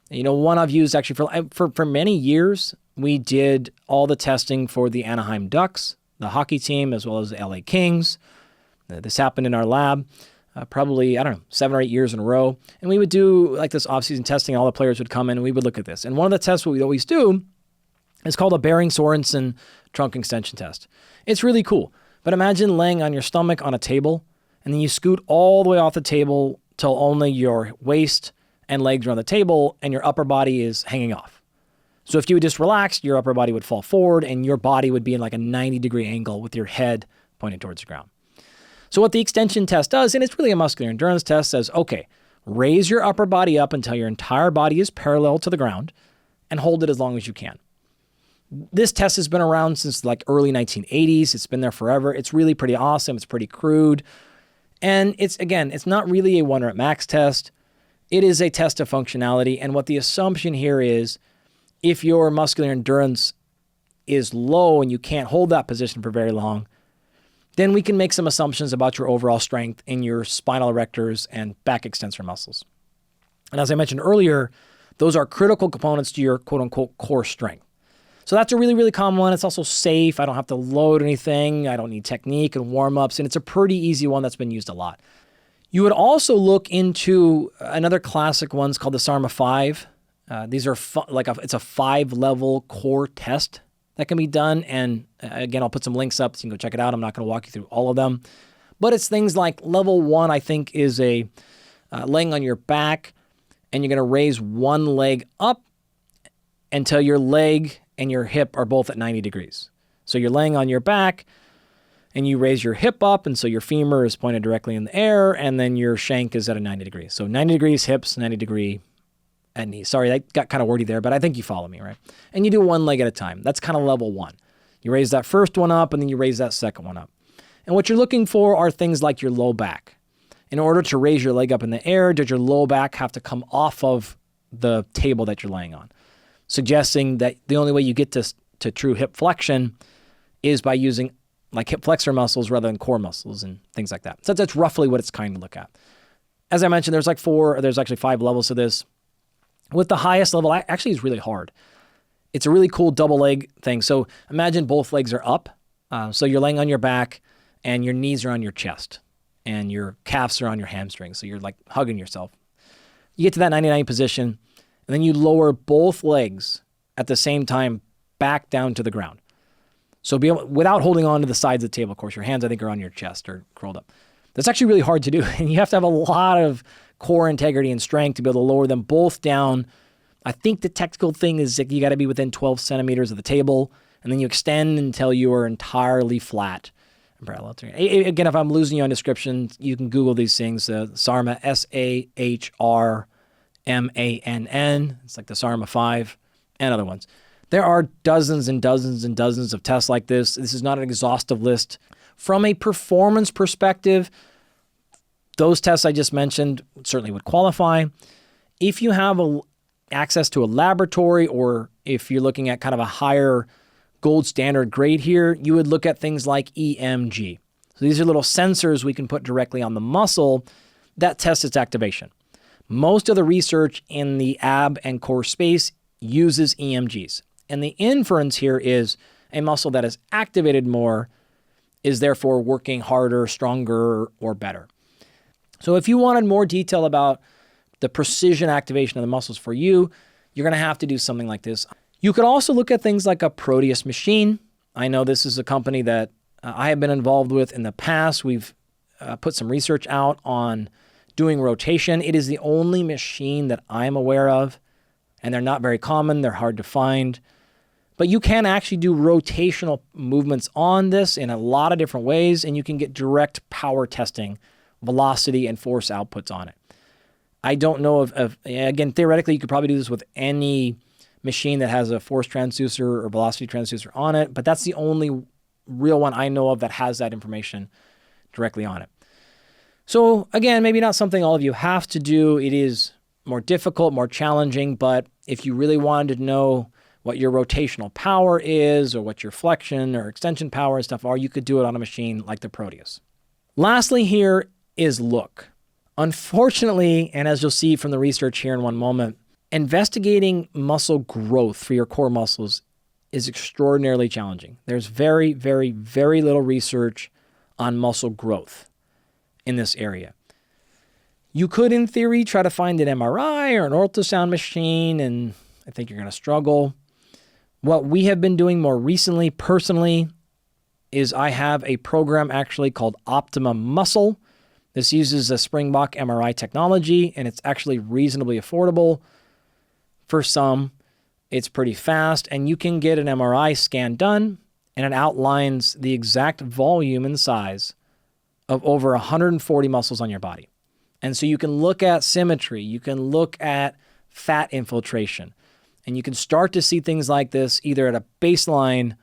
You know, one I've used actually for many years, we did all the testing for the Anaheim Ducks, the hockey team, as well as the LA Kings. This happened in our lab probably, 7 or 8 years in a row. And we would do like this off-season testing. All the players would come in and we would look at this. And one of the tests we always do is called a Behring-Sorensen trunk extension test. It's really cool. But imagine laying on your stomach on a table and then you scoot all the way off the table till only your waist and legs are on the table and your upper body is hanging off. So if you would just relax, your upper body would fall forward and your body would be in like a 90-degree angle with your head pointed towards the ground. So what the extension test does, and it's really a muscular endurance test, says, okay, raise your upper body up until your entire body is parallel to the ground and hold it as long as you can. This test has been around since like early 1980s. It's been there forever. It's really pretty awesome. It's pretty crude. And it's not really a 1 rep max test. It is a test of functionality. And what the assumption here is, if your muscular endurance is low and you can't hold that position for very long, then we can make some assumptions about your overall strength in your spinal erectors and back extensor muscles. And as I mentioned earlier, those are critical components to your quote-unquote core strength. So that's a really, really common one. It's also safe. I don't have to load anything. I don't need technique and warm-ups, and it's a pretty easy one that's been used a lot. You would also look into another classic one called the SARMA 5. These are it's a 5-level core test that can be done. And again, I'll put some links up so you can go check it out. I'm not going to walk you through all of them. But it's things like level 1, I think, is a laying on your back, and you're going to raise one leg up until your leg and your hip are both at 90 degrees. So you're laying on your back, and you raise your hip up, and so your femur is pointed directly in the air, and then your shank is at a 90 degrees. So 90 degrees hips, 90 degree at knees. Sorry, that got kind of wordy there, but I think you follow me, right? And you do one leg at a time. That's kind of level 1. You raise that first one up, and then you raise that second one up. And what you're looking for are things like your low back. In order to raise your leg up in the air, does your low back have to come off of the table that you're laying on? Suggesting that the only way you get to true hip flexion is by using like hip flexor muscles rather than core muscles and things like that. So that's roughly what it's kind of look at. As I mentioned, there's actually 5 levels to this. With the highest level, actually is really hard. It's a really cool double leg thing. So imagine both legs are up. So you're laying on your back and your knees are on your chest and your calves are on your hamstrings. So you're like hugging yourself. You get to that 99 position, and then you lower both legs at the same time back down to the ground. So without holding on to the sides of the table, of course, your hands, I think, are on your chest or curled up. That's actually really hard to do. And you have to have a lot of core integrity and strength to be able to lower them both down. I think the technical thing is that you got to be within 12 centimeters of the table, and then you extend until you are entirely flat and parallel to it. Again, if I'm losing you on descriptions, you can Google these things. SARMA, SAHRMANN. It's like the SARMA 5 and other ones. There are dozens and dozens and dozens of tests like this. This is not an exhaustive list. From a performance perspective, those tests I just mentioned certainly would qualify. If you have access to a laboratory, or if you're looking at kind of a higher gold standard grade here, you would look at things like EMG. So these are little sensors we can put directly on the muscle that test its activation. Most of the research in the ab and core space uses EMGs. And the inference here is a muscle that is activated more is therefore working harder, stronger, or better. So if you wanted more detail about the precision activation of the muscles for you, you're going to have to do something like this. You could also look at things like a Proteus machine. I know this is a company that I have been involved with in the past. We've put some research out on doing rotation. It is the only machine that I'm aware of, and they're not very common. They're hard to find. But you can actually do rotational movements on this in a lot of different ways, and you can get direct power testing, velocity and force outputs on it. I don't know again, theoretically, you could probably do this with any machine that has a force transducer or velocity transducer on it, but that's the only real one I know of that has that information directly on it. So again, maybe not something all of you have to do. It is more difficult, more challenging, but if you really wanted to know what your rotational power is or what your flexion or extension power and stuff are, you could do it on a machine like the Proteus. Lastly here is look. Unfortunately, and as you'll see from the research here in one moment, investigating muscle growth for your core muscles is extraordinarily challenging. There's very, very, very little research on muscle growth in this area. You could, in theory, try to find an MRI or an ultrasound machine, and I think you're going to struggle. What we have been doing more recently, personally, is I have a program actually called Optimum Muscle. This uses a Springbok MRI technology, and it's actually reasonably affordable. For some, it's pretty fast, and you can get an MRI scan done, and it outlines the exact volume and size of over 140 muscles on your body. And so you can look at symmetry, you can look at fat infiltration, and you can start to see things like this either at a baseline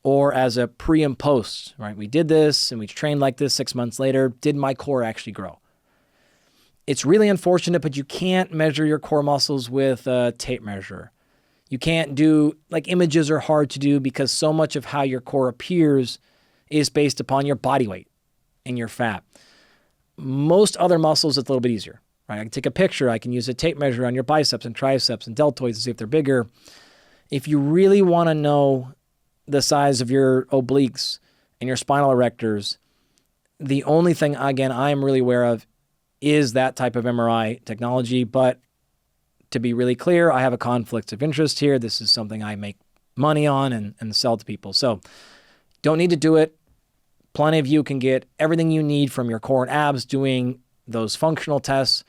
or as a pre and post, right? We did this and we trained like this 6 months later. Did my core actually grow? It's really unfortunate, but you can't measure your core muscles with a tape measure. You can't do, like, images are hard to do because so much of how your core appears is based upon your body weight and your fat. Most other muscles, it's a little bit easier, right? I can take a picture. I can use a tape measure on your biceps and triceps and deltoids to see if they're bigger. If you really want to know the size of your obliques and your spinal erectors, the only thing, again, I'm really aware of is that type of MRI technology. But to be really clear, I have a conflict of interest here. This is something I make money on and sell to people. So don't need to do it. Plenty of you can get everything you need from your core and abs doing those functional tests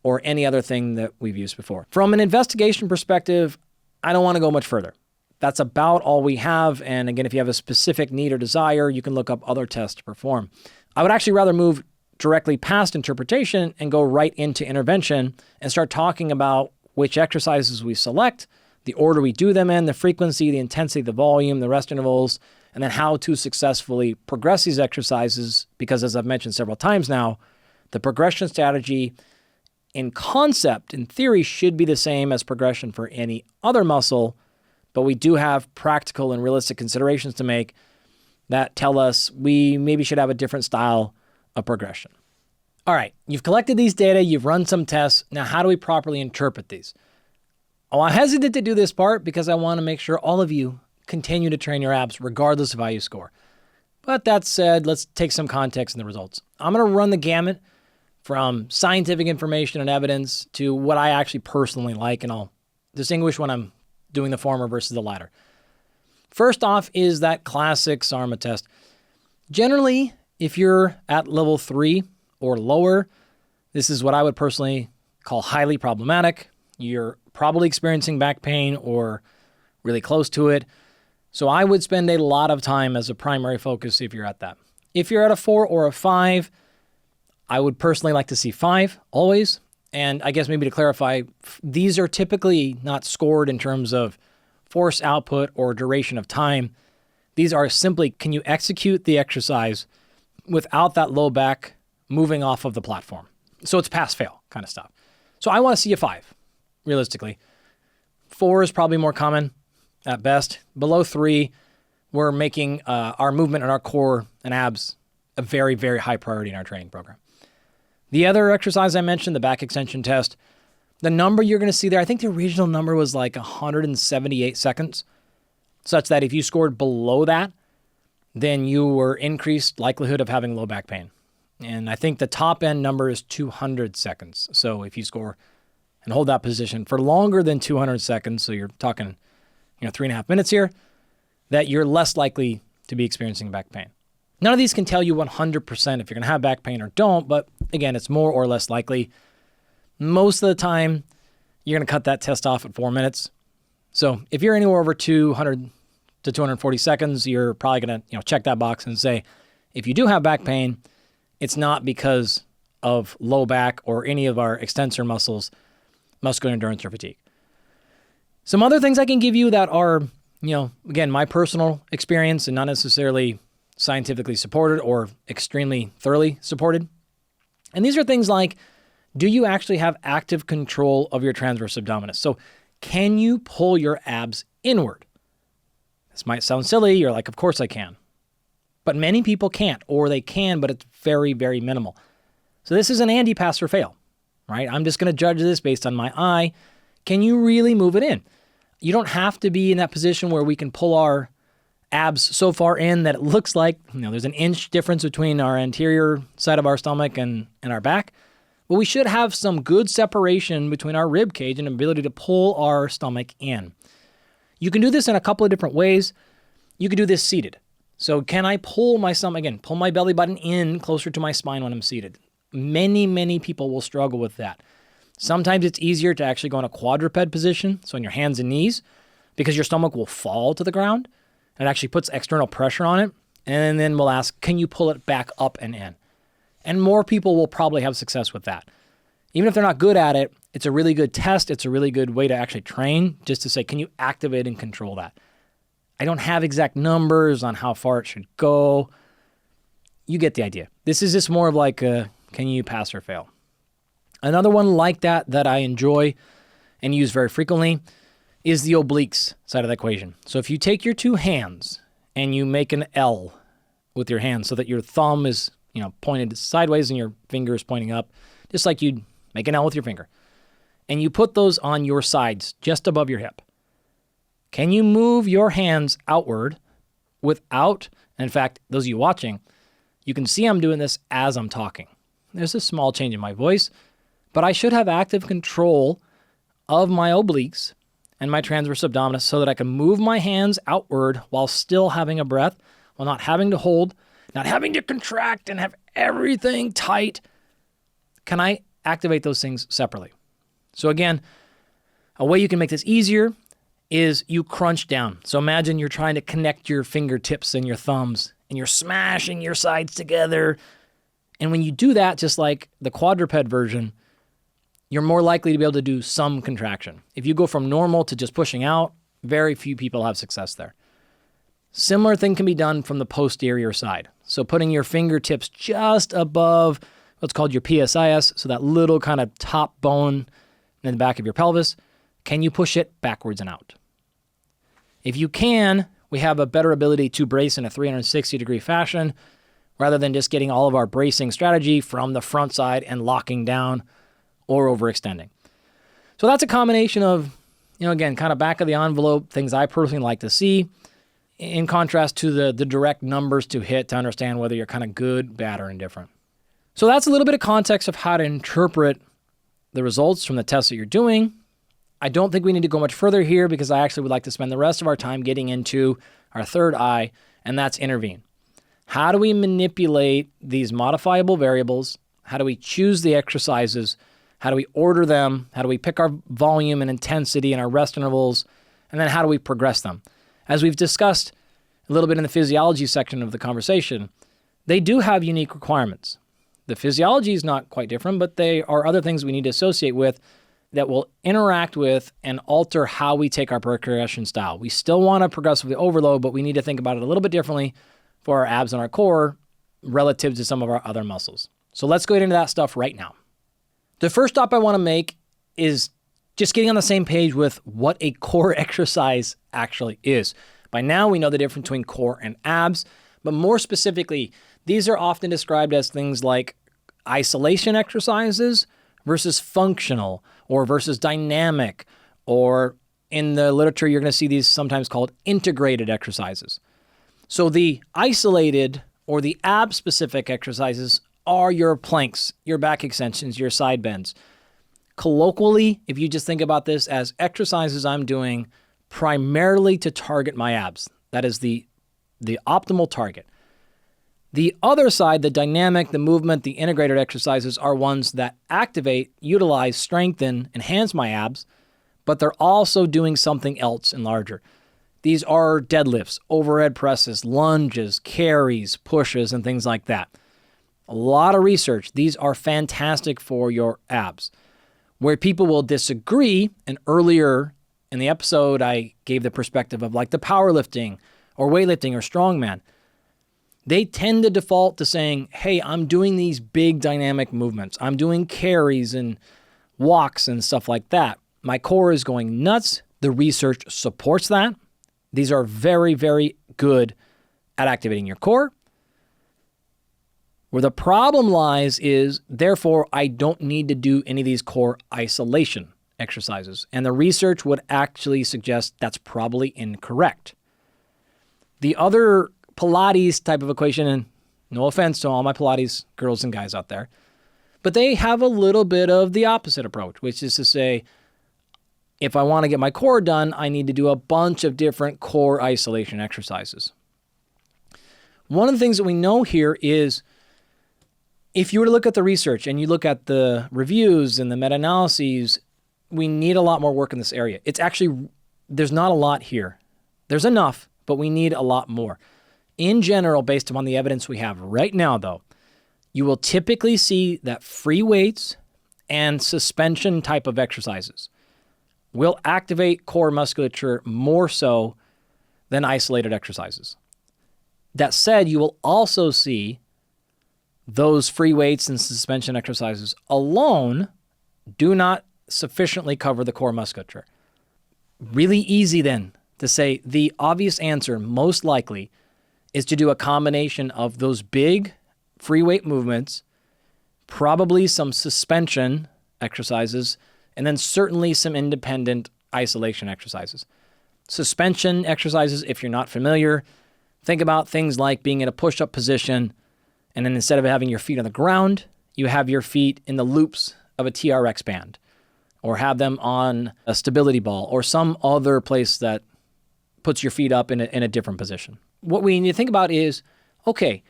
or any other thing that we've used before. From an investigation perspective, I don't want to go much further. That's about all we have. And again, if you have a specific need or desire, you can look up other tests to perform. I would actually rather move directly past interpretation and go right into intervention and start talking about which exercises we select, the order we do them in, the frequency, the intensity, the volume, the rest intervals, and then how to successfully progress these exercises. Because as I've mentioned several times now, the progression strategy in concept, in theory, should be the same as progression for any other muscle, but we do have practical and realistic considerations to make that tell us we maybe should have a different style of progression. All right, you've collected these data, you've run some tests. Now, how do we properly interpret these? Oh, I hesitate to do this part because I want to make sure all of you continue to train your abs regardless of how you score. But that said, let's take some context in the results. I'm going to run the gamut from scientific information and evidence to what I actually personally like, and I'll distinguish when I'm doing the former versus the latter. First off is that classic SARMA test. Generally, if you're at level 3 or lower, this is what I would personally call highly problematic. You're probably experiencing back pain or really close to it. So I would spend a lot of time as a primary focus if you're at that. If you're at a 4 or a 5, I would personally like to see 5 always. And I guess maybe to clarify, these are typically not scored in terms of force output or duration of time. These are simply, can you execute the exercise without that low back moving off of the platform? So it's pass-fail kind of stuff. So I want to see a 5, realistically. 4 is probably more common at best. Below 3, we're making our movement and our core and abs a very, very high priority in our training program. The other exercise I mentioned, the back extension test, the number you're going to see there, I think the original number was like 178 seconds, such that if you scored below that, then you were increased likelihood of having low back pain. And I think the top end number is 200 seconds. So if you score and hold that position for longer than 200 seconds, so you're talking 3.5 minutes here, that you're less likely to be experiencing back pain. None of these can tell you 100% if you're going to have back pain or don't, but again, it's more or less likely. Most of the time, you're going to cut that test off at 4 minutes. So if you're anywhere over 200 to 240 seconds, you're probably going to check that box and say, if you do have back pain, it's not because of low back or any of our extensor muscles, muscular endurance or fatigue. Some other things I can give you that are, again, my personal experience and not necessarily scientifically supported or extremely thoroughly supported. And these are things like, do you actually have active control of your transverse abdominis? So can you pull your abs inward? This might sound silly. You're like, of course I can. But many people can't, or they can, but it's very, very minimal. So this is an Andy pass or fail, right? I'm just going to judge this based on my eye. Can you really move it in? You don't have to be in that position where we can pull our abs so far in that it looks like there's an inch difference between our anterior side of our stomach and our back. But we should have some good separation between our rib cage and ability to pull our stomach in. You can do this in a couple of different ways. You can do this seated. So can I pull my stomach, again, pull my belly button in closer to my spine when I'm seated? Many people will struggle with that. Sometimes it's easier to actually go in a quadruped position, so on your hands and knees, because your stomach will fall to the ground and it actually puts external pressure on it. And then we'll ask, can you pull it back up and in? And more people will probably have success with that. Even if they're not good at it, it's a really good test. It's a really good way to actually train, just to say, can you activate and control that? I don't have exact numbers on how far it should go. You get the idea. This is just more of like a, can you pass or fail? Another one like that I enjoy and use very frequently is the obliques side of the equation. So if you take your two hands and you make an L with your hand so that your thumb is, pointed sideways and your finger is pointing up, just like you'd make an L with your finger, and you put those on your sides just above your hip. Can you move your hands outward without, in fact, those of you watching, you can see I'm doing this as I'm talking. There's a small change in my voice, but I should have active control of my obliques and my transverse abdominis so that I can move my hands outward while still having a breath, while not having to hold, not having to contract and have everything tight. Can I activate those things separately? So again, a way you can make this easier is you crunch down. So imagine you're trying to connect your fingertips and your thumbs and you're smashing your sides together. And when you do that, just like the quadruped version, you're more likely to be able to do some contraction. If you go from normal to just pushing out, very few people have success there. Similar thing can be done from the posterior side. So putting your fingertips just above what's called your PSIS, so that little kind of top bone in the back of your pelvis, can you push it backwards and out? If you can, we have a better ability to brace in a 360-degree fashion rather than just getting all of our bracing strategy from the front side and locking down or overextending. So that's a combination of, again, kind of back of the envelope, things I personally like to see, in contrast to the direct numbers to hit to understand whether you're kind of good, bad, or indifferent. So that's a little bit of context of how to interpret the results from the tests that you're doing. I don't think we need to go much further here because I actually would like to spend the rest of our time getting into our third I, and that's intervene. How do we manipulate these modifiable variables? How do we choose the exercises? How do we order them? How do we pick our volume and intensity and our rest intervals? And then how do we progress them? As we've discussed a little bit in the physiology section of the conversation, they do have unique requirements. The physiology is not quite different, but they are other things we need to associate with that will interact with and alter how we take our progression style. We still want to progressively overload, but we need to think about it a little bit differently for our abs and our core relative to some of our other muscles. So let's go into that stuff right now. The first stop I want to make is just getting on the same page with what a core exercise actually is. By now, we know the difference between core and abs, but more specifically, these are often described as things like isolation exercises versus functional or versus dynamic, or in the literature, you're going to see these sometimes called integrated exercises. So the isolated or the ab-specific exercises are your planks, your back extensions, your side bends. Colloquially, if you just think about this as exercises I'm doing primarily to target my abs, that is the optimal target. The other side, the dynamic, the movement, the integrated exercises are ones that activate, utilize, strengthen, enhance my abs, but they're also doing something else and larger. These are deadlifts, overhead presses, lunges, carries, pushes, and things like that. A lot of research. These are fantastic for your abs. Where people will disagree, and earlier in the episode, I gave the perspective of like the powerlifting or weightlifting or strongman. They tend to default to saying, hey, I'm doing these big dynamic movements. I'm doing carries and walks and stuff like that. My core is going nuts. The research supports that. These are very, very good at activating your core. Where the problem lies is, therefore, I don't need to do any of these core isolation exercises. And the research would actually suggest that's probably incorrect. The other Pilates type of equation, and no offense to all my Pilates girls and guys out there, but they have a little bit of the opposite approach, which is to say, if I want to get my core done, I need to do a bunch of different core isolation exercises. One of the things that we know here is If you were to look at the research and you look at the reviews and the meta-analyses, we need a lot more work in this area. It's actually, there's not a lot here. There's enough, but we need a lot more. In general, based upon the evidence we have right now, though, you will typically see that free weights and suspension type of exercises will activate core musculature more so than isolated exercises. That said, you will also see those free weights and suspension exercises alone do not sufficiently cover the core musculature. Really easy then to say the obvious answer, most likely, is to do a combination of those big free weight movements, probably some suspension exercises, and then certainly some independent isolation exercises. Suspension exercises, if you're not familiar, think about things like being in a push-up position, and then instead of having your feet on the ground, you have your feet in the loops of a TRX band, or have them on a stability ball, or some other place that puts your feet up in a different position. What we need to think about is, okay,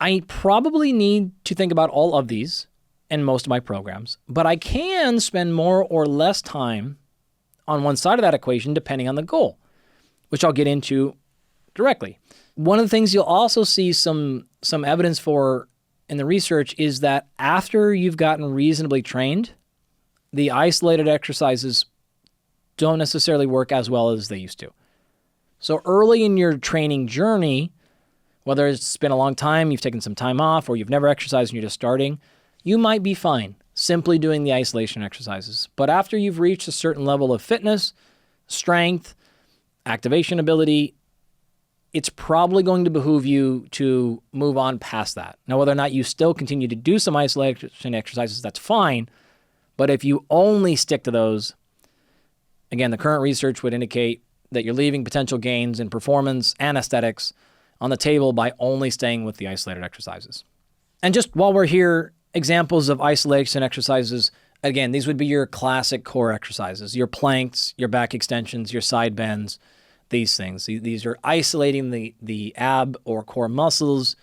I probably need to think about all of these in most of my programs, but I can spend more or less time on one side of that equation depending on the goal, which I'll get into directly. One of the things you'll also see some evidence for in the research is that after you've gotten reasonably trained, the isolated exercises don't necessarily work as well as they used to. So early in your training journey, whether it's been a long time, you've taken some time off, or you've never exercised and you're just starting, you might be fine simply doing the isolation exercises. But after you've reached a certain level of fitness, strength, activation ability, it's probably going to behoove you to move on past that. Now, whether or not you still continue to do some isolation exercises, that's fine. But if you only stick to those, again, the current research would indicate that you're leaving potential gains in performance and aesthetics on the table by only staying with the isolated exercises. And just while we're here, examples of isolation exercises, again, these would be your classic core exercises, your planks, your back extensions, your side bends, these things. These are isolating the ab or core muscles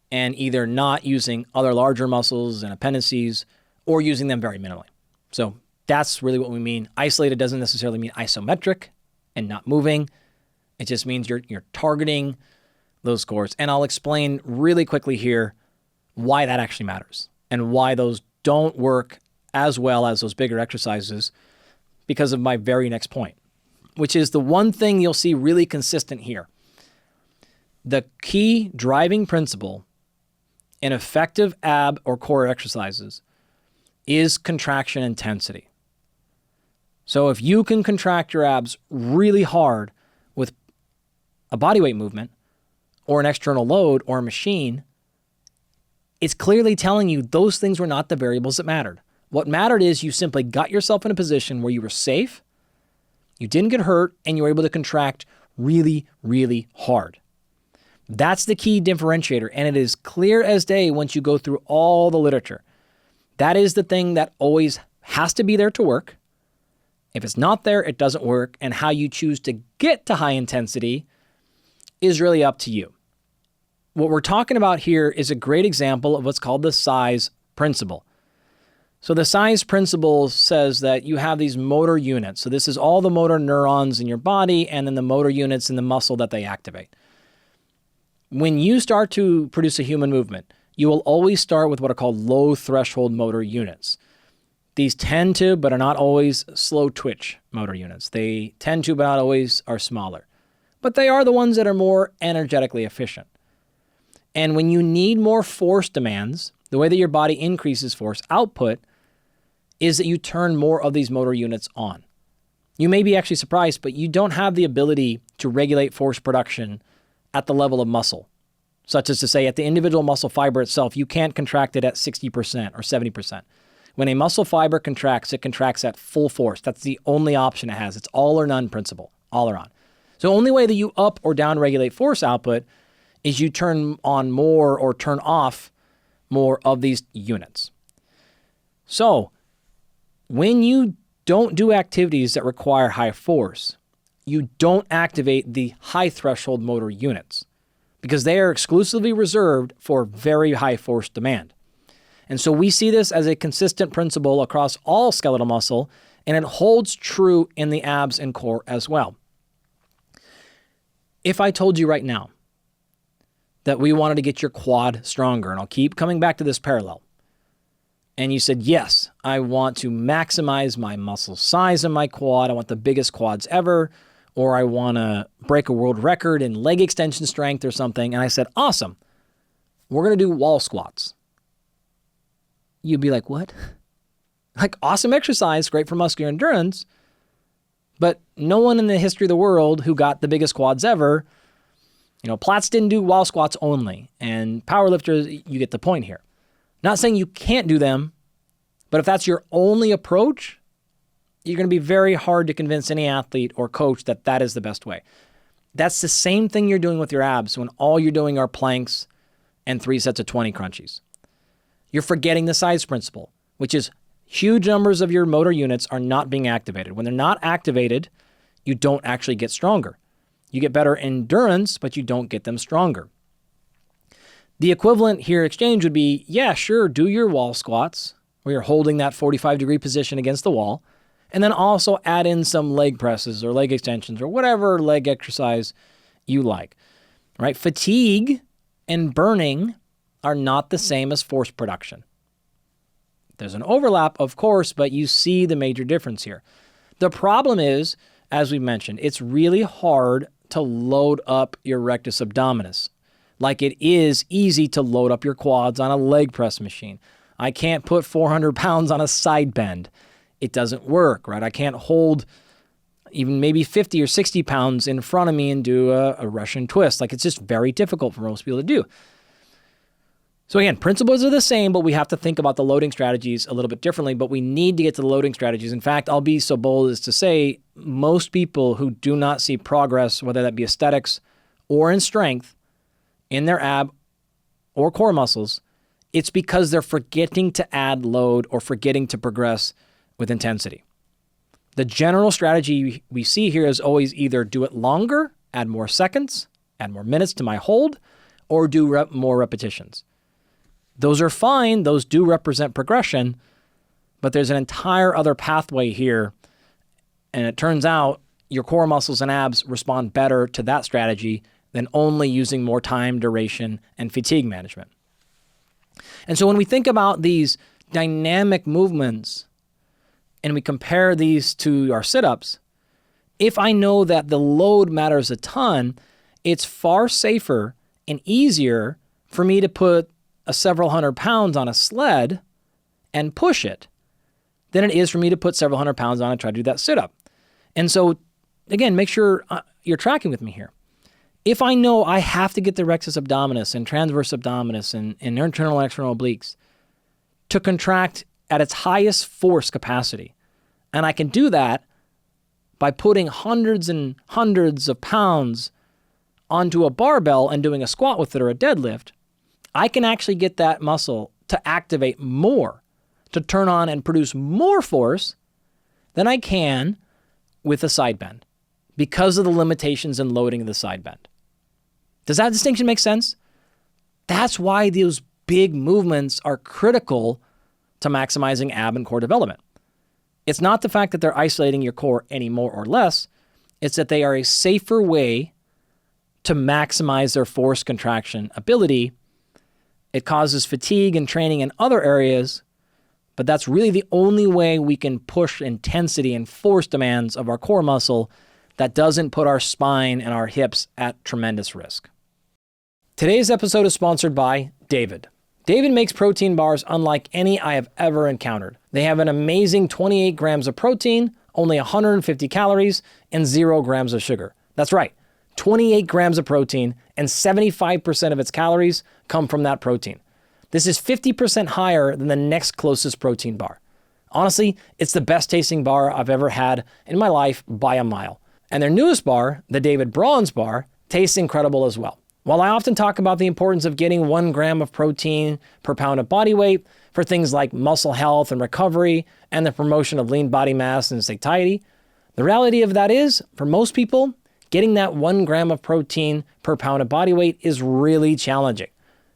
and either not using other larger muscles and appendices or using them very minimally. So that's really what we mean. Isolated doesn't necessarily mean isometric and not moving. It just means you're targeting those cores. And I'll explain really quickly here why that actually matters and why those don't work as well as those bigger exercises because of my very next point, which is the one thing you'll see really consistent here. The key driving principle in effective ab or core exercises is contraction intensity. So if you can contract your abs really hard with a bodyweight movement or an external load or a machine, it's clearly telling you those things were not the variables that mattered. What mattered is you simply got yourself in a position where you were safe, you didn't get hurt, and you were able to contract really, really hard. That's the key differentiator, and it is clear as day once you go through all the literature. That is the thing that always has to be there to work. If it's not there, it doesn't work, and how you choose to get to high intensity is really up to you. What we're talking about here is a great example of what's called the size principle. So the size principle says that you have these motor units. So this is all the motor neurons in your body and then the motor units in the muscle that they activate. When you start to produce a human movement, you will always start with what are called low threshold motor units. These tend to, but are not always, slow twitch motor units. They tend to, but not always, are smaller. But they are the ones that are more energetically efficient. And when you need more force demands, the way that your body increases force output is that you turn more of these motor units on. You may be actually surprised, but you don't have the ability to regulate force production at the level of muscle, such as to say at the individual muscle fiber itself, you can't contract it at 60% or 70%. When a muscle fiber contracts, it contracts at full force. That's the only option it has. It's all or none principle, all or on. So the only way that you up or down regulate force output is you turn on more or turn off more of these units. So when you don't do activities that require high force, you don't activate the high threshold motor units because they are exclusively reserved for very high force demand. And so we see this as a consistent principle across all skeletal muscle, and it holds true in the abs and core as well. If I told you right now that we wanted to get your quad stronger, and I'll keep coming back to this parallel, and you said, yes, I want to maximize my muscle size in my quad, I want the biggest quads ever, or I want to break a world record in leg extension strength or something, and I said, awesome, we're going to do wall squats. You'd be like, what? Like, awesome exercise, great for muscular endurance, but no one in the history of the world who got the biggest quads ever, Platts didn't do wall squats only, and powerlifters, you get the point here. Not saying you can't do them, but if that's your only approach, you're going to be very hard to convince any athlete or coach that that is the best way. That's the same thing you're doing with your abs when all you're doing are planks and 3 sets of 20 crunchies. You're forgetting the size principle, which is huge numbers of your motor units are not being activated. When they're not activated, you don't actually get stronger. You get better endurance, but you don't get them stronger. The equivalent here exchange would be, yeah, sure, do your wall squats where you're holding that 45-degree position against the wall, and then also add in some leg presses or leg extensions or whatever leg exercise you like, right? Fatigue and burning are not the same as force production. There's an overlap, of course, but you see the major difference here. The problem is, as we mentioned, it's really hard to load up your rectus abdominis. Like it is easy to load up your quads on a leg press machine. I can't put 400 pounds on a side bend. It doesn't work, right? I can't hold even maybe 50 or 60 pounds in front of me and do a Russian twist. Like it's just very difficult for most people to do. So again, principles are the same, but we have to think about the loading strategies a little bit differently, but we need to get to the loading strategies. In fact, I'll be so bold as to say most people who do not see progress, whether that be aesthetics or in strength, in their ab or core muscles, it's because they're forgetting to add load or forgetting to progress with intensity. The general strategy we see here is always either do it longer, add more seconds, add more minutes to my hold, or do more repetitions. Those are fine. Those do represent progression, but there's an entire other pathway here. And it turns out your core muscles and abs respond better to that strategy than only using more time, duration, and fatigue management. And so when we think about these dynamic movements and we compare these to our sit-ups, if I know that the load matters a ton, it's far safer and easier for me to put a several hundred pounds on a sled and push it than it is for me to put several hundred pounds on and try to do that sit-up. And so, again, make sure you're tracking with me here. If I know I have to get the rectus abdominis and transverse abdominis and internal and external obliques to contract at its highest force capacity, and I can do that by putting hundreds and hundreds of pounds onto a barbell and doing a squat with it or a deadlift, I can actually get that muscle to activate more, to turn on and produce more force than I can with a side bend because of the limitations in loading of the side bend. Does that distinction make sense? That's why those big movements are critical to maximizing ab and core development. It's not the fact that they're isolating your core any more or less. It's that they are a safer way to maximize their force contraction ability. It causes fatigue and training in other areas, but that's really the only way we can push intensity and force demands of our core muscle that doesn't put our spine and our hips at tremendous risk. Today's episode is sponsored by David. David makes protein bars unlike any I have ever encountered. They have an amazing 28 grams of protein, only 150 calories, and 0 grams of sugar. That's right, 28 grams of protein, and 75% of its calories come from that protein. This is 50% higher than the next closest protein bar. Honestly, it's the best tasting bar I've ever had in my life by a mile. And their newest bar, the David Bronze Bar, tastes incredible as well. While I often talk about the importance of getting 1 gram of protein per pound of body weight for things like muscle health and recovery and the promotion of lean body mass and satiety, the reality of that is, for most people, getting that 1 gram of protein per pound of body weight is really challenging.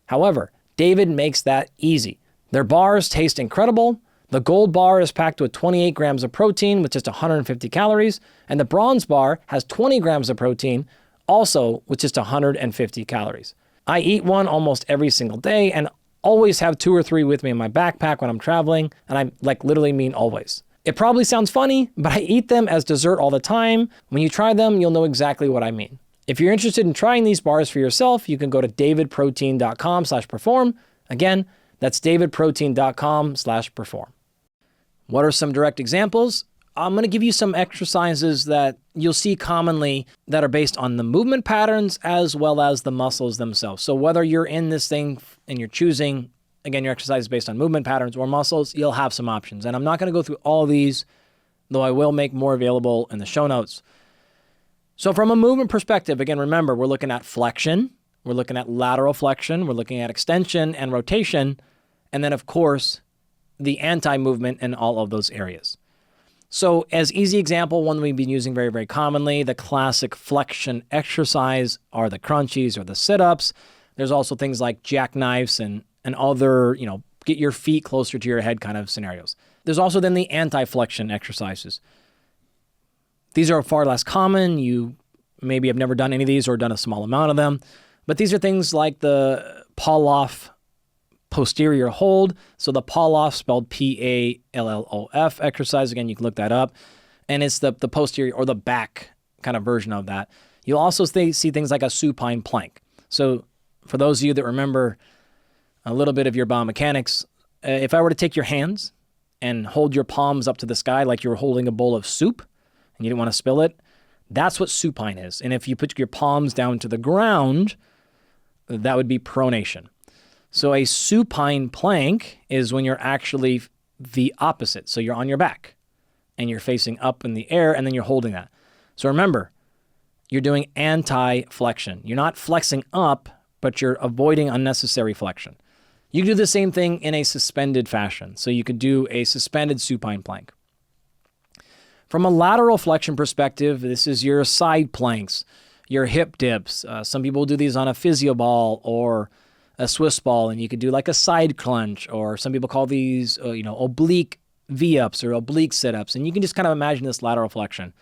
However, David makes that easy. Their bars taste incredible. The gold bar is packed with 28 grams of protein with just 150 calories, and the bronze bar has 20 grams of protein, also with just 150 calories. I eat one almost every single day and always have 2 or 3 with me in my backpack when I'm traveling, and I literally mean always. It probably sounds funny, but I eat them as dessert all the time. When you try them, you'll know exactly what I mean. If you're interested in trying these bars for yourself, you can go to davidprotein.com/perform. Again, that's davidprotein.com/perform. What are some direct examples? I'm going to give you some exercises that you'll see commonly that are based on the movement patterns as well as the muscles themselves. So whether you're in this thing and you're choosing, again, your exercise based on movement patterns or muscles, you'll have some options. And I'm not going to go through all of these, though I will make more available in the show notes. So from a movement perspective, again, remember, we're looking at flexion, we're looking at lateral flexion, we're looking at extension and rotation, and then, of course, the anti-movement in all of those areas. So as easy example, one we've been using very, very commonly, the classic flexion exercise are the crunchies or the sit-ups. There's also things like jackknives and other, get your feet closer to your head kind of scenarios. There's also then the anti-flexion exercises. These are far less common. You maybe have never done any of these or done a small amount of them. But these are things like the pull-off posterior hold. So the pull-off, spelled P-A-L-L-O-F exercise. Again, you can look that up. And it's the posterior or the back kind of version of that. You'll also see things like a supine plank. So for those of you that remember a little bit of your biomechanics, if I were to take your hands and hold your palms up to the sky like you were holding a bowl of soup and you didn't want to spill it, that's what supine is. And if you put your palms down to the ground, that would be pronation. So a supine plank is when you're actually the opposite. So you're on your back and you're facing up in the air and then you're holding that. So remember, you're doing anti-flexion. You're not flexing up, but you're avoiding unnecessary flexion. You can do the same thing in a suspended fashion. So you could do a suspended supine plank. From a lateral flexion perspective, this is your side planks, your hip dips. Some people do these on a physio ball or a Swiss ball, and you could do like a side crunch, or some people call these, oblique V-ups or oblique sit-ups. And you can just kind of imagine this lateral flexion.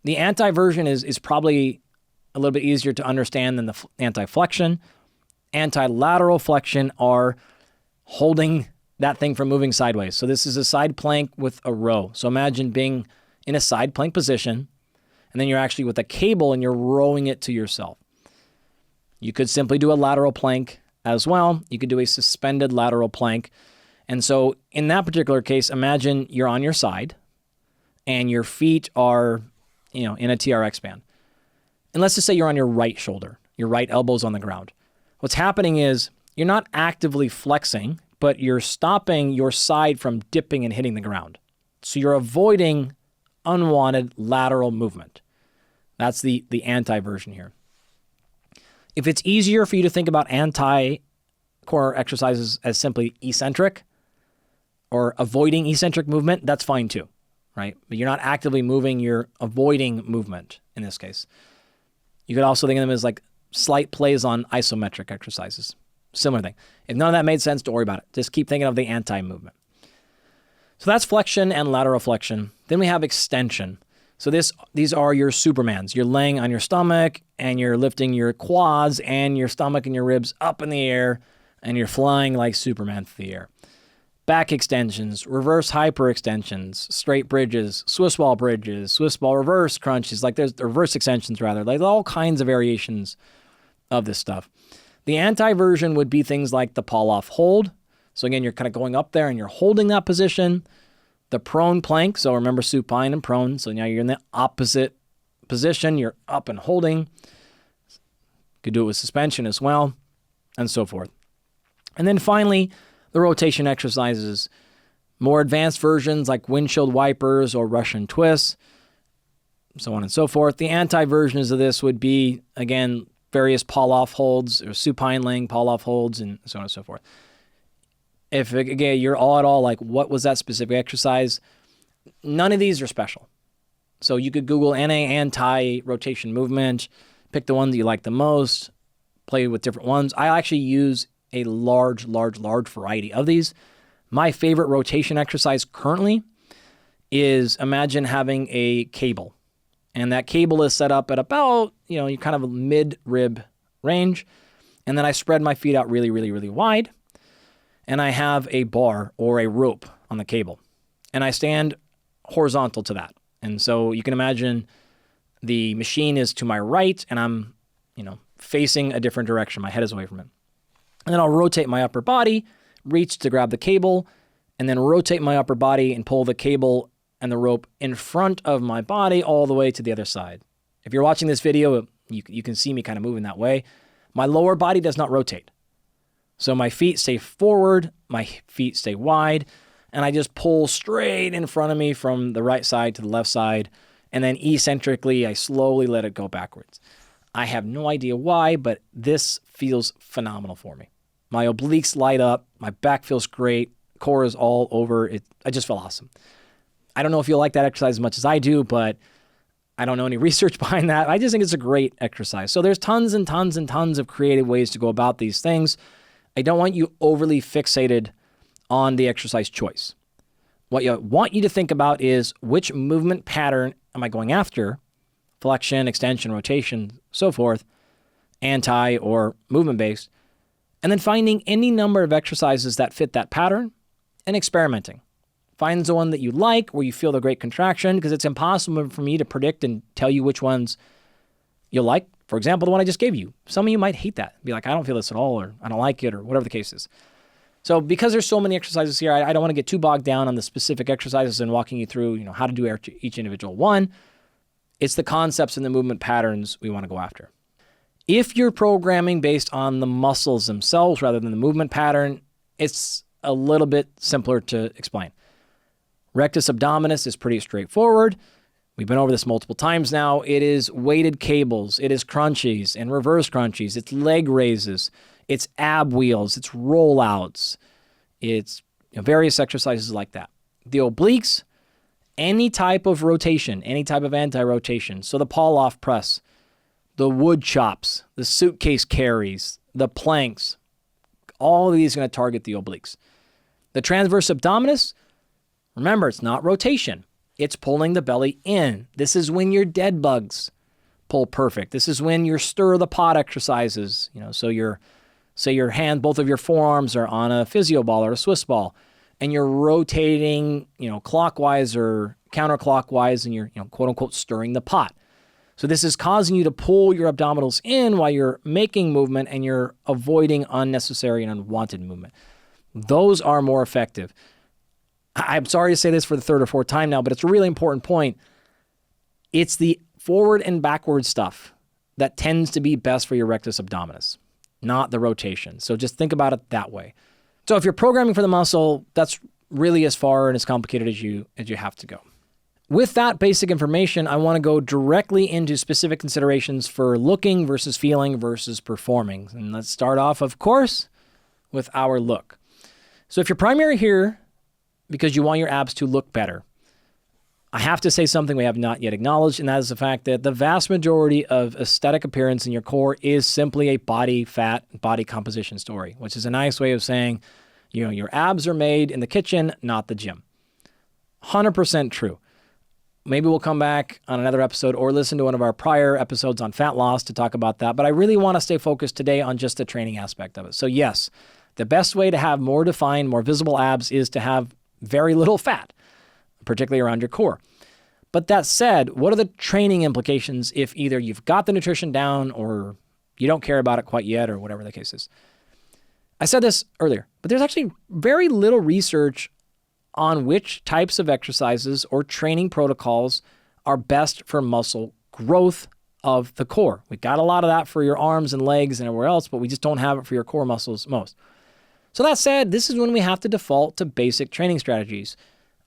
The anti-version is probably a little bit easier to understand than the anti-flexion. Anti-lateral flexion are holding that thing from moving sideways. So this is a side plank with a row. So imagine being in a side plank position, and then you're actually with a cable and you're rowing it to yourself. You could simply do a lateral plank as well. You could do a suspended lateral plank. And so in that particular case, imagine you're on your side and your feet are, in a TRX band. And let's just say you're on your right shoulder, your right elbow's on the ground. What's happening is you're not actively flexing, but you're stopping your side from dipping and hitting the ground. So you're avoiding unwanted lateral movement. That's the anti-version here. If it's easier for you to think about anti-core exercises as simply eccentric or avoiding eccentric movement, that's fine too, right? But you're not actively moving, you're avoiding movement in this case. You could also think of them as like slight plays on isometric exercises. Similar thing. If none of that made sense, don't worry about it. Just keep thinking of the anti-movement. So that's flexion and lateral flexion. Then we have extension. So these are your Supermans. You're laying on your stomach and you're lifting your quads and your stomach and your ribs up in the air and you're flying like Superman through the air. Back extensions, reverse hyperextensions, straight bridges, Swiss ball bridges, Swiss ball reverse crunches, there's reverse extensions rather, like all kinds of variations of this stuff. The anti-version would be things like the pull-off hold. So again, you're kind of going up there and you're holding that position. The prone plank, so remember supine and prone. So now you're in the opposite position. You're up and holding. Could do it with suspension as well, and so forth. And then finally, the rotation exercises. More advanced versions like windshield wipers or Russian twists, so on and so forth. The anti-versions of this would be, again, various pull-off holds or supine laying pull-off holds and so on and so forth. If, again, you're all at all like, what was that specific exercise? None of these are special. So you could Google anti-rotation movement, pick the one that you like the most, play with different ones. I actually use a large variety of these. My favorite rotation exercise currently is, imagine having a cable. And that cable is set up at about, you kind of a mid-rib range. And then I spread my feet out really wide. And I have a bar or a rope on the cable. And I stand horizontal to that. And so you can imagine the machine is to my right and I'm, facing a different direction. My head is away from it. And then I'll rotate my upper body, reach to grab the cable, and then rotate my upper body and pull the cable and the rope in front of my body all the way to the other side. If you're watching this video, you can see me kind of moving that way. My lower body does not rotate. So my feet stay forward, my feet stay wide, and I just pull straight in front of me from the right side to the left side, and then eccentrically, I slowly let it go backwards. I have no idea why, but this feels phenomenal for me. My obliques light up, my back feels great, core is all over it. I just feel awesome. I don't know if you'll like that exercise as much as I do, but I don't know any research behind that. I just think it's a great exercise. So there's tons and tons and tons of creative ways to go about these things. I don't want you overly fixated on the exercise choice. What I want you to think about is, which movement pattern am I going after? Flexion, extension, rotation, so forth, anti or movement-based, and then finding any number of exercises that fit that pattern and experimenting. Find the one that you like, where you feel the great contraction, because it's impossible for me to predict and tell you which ones you'll like. For example, the one I just gave you. Some of you might hate that. Be like, I don't feel this at all, or I don't like it, or whatever the case is. So because there's so many exercises here, I don't want to get too bogged down on the specific exercises and walking you through, how to do each individual one. It's the concepts and the movement patterns we want to go after. If you're programming based on the muscles themselves rather than the movement pattern, it's a little bit simpler to explain. Rectus abdominis is pretty straightforward. We've been over this multiple times now. It is weighted cables. It is crunchies and reverse crunchies. It's leg raises. It's ab wheels. It's rollouts. It's various exercises like that. The obliques, any type of rotation, any type of anti-rotation. So the pull-off press, the wood chops, the suitcase carries, the planks, all of these are going to target the obliques. The transverse abdominis, remember, it's not rotation. It's pulling the belly in. This is when your dead bugs pull perfect. This is when your stir the pot exercises, so say your hand, both of your forearms are on a physio ball or a Swiss ball, and you're rotating, clockwise or counterclockwise, and you're, quote unquote, stirring the pot. So this is causing you to pull your abdominals in while you're making movement, and you're avoiding unnecessary and unwanted movement. Those are more effective. I'm sorry to say this for the third or fourth time now, but it's a really important point. It's the forward and backward stuff that tends to be best for your rectus abdominis, not the rotation. So just think about it that way. So if you're programming for the muscle, that's really as far and as complicated as you have to go. With that basic information, I want to go directly into specific considerations for looking versus feeling versus performing. And let's start off, of course, with our look. So if you're primary here because you want your abs to look better, I have to say something we have not yet acknowledged, and that is the fact that the vast majority of aesthetic appearance in your core is simply a body fat, body composition story, which is a nice way of saying, your abs are made in the kitchen, not the gym. 100% true. Maybe we'll come back on another episode or listen to one of our prior episodes on fat loss to talk about that, but I really want to stay focused today on just the training aspect of it. So yes, the best way to have more defined, more visible abs is to have very little fat, particularly around your core. But that said, what are the training implications if either you've got the nutrition down or you don't care about it quite yet, or whatever the case is? I said this earlier, but there's actually very little research on which types of exercises or training protocols are best for muscle growth of the core. We got a lot of that for your arms and legs and everywhere else, but we just don't have it for your core muscles most. So that said, this is when we have to default to basic training strategies.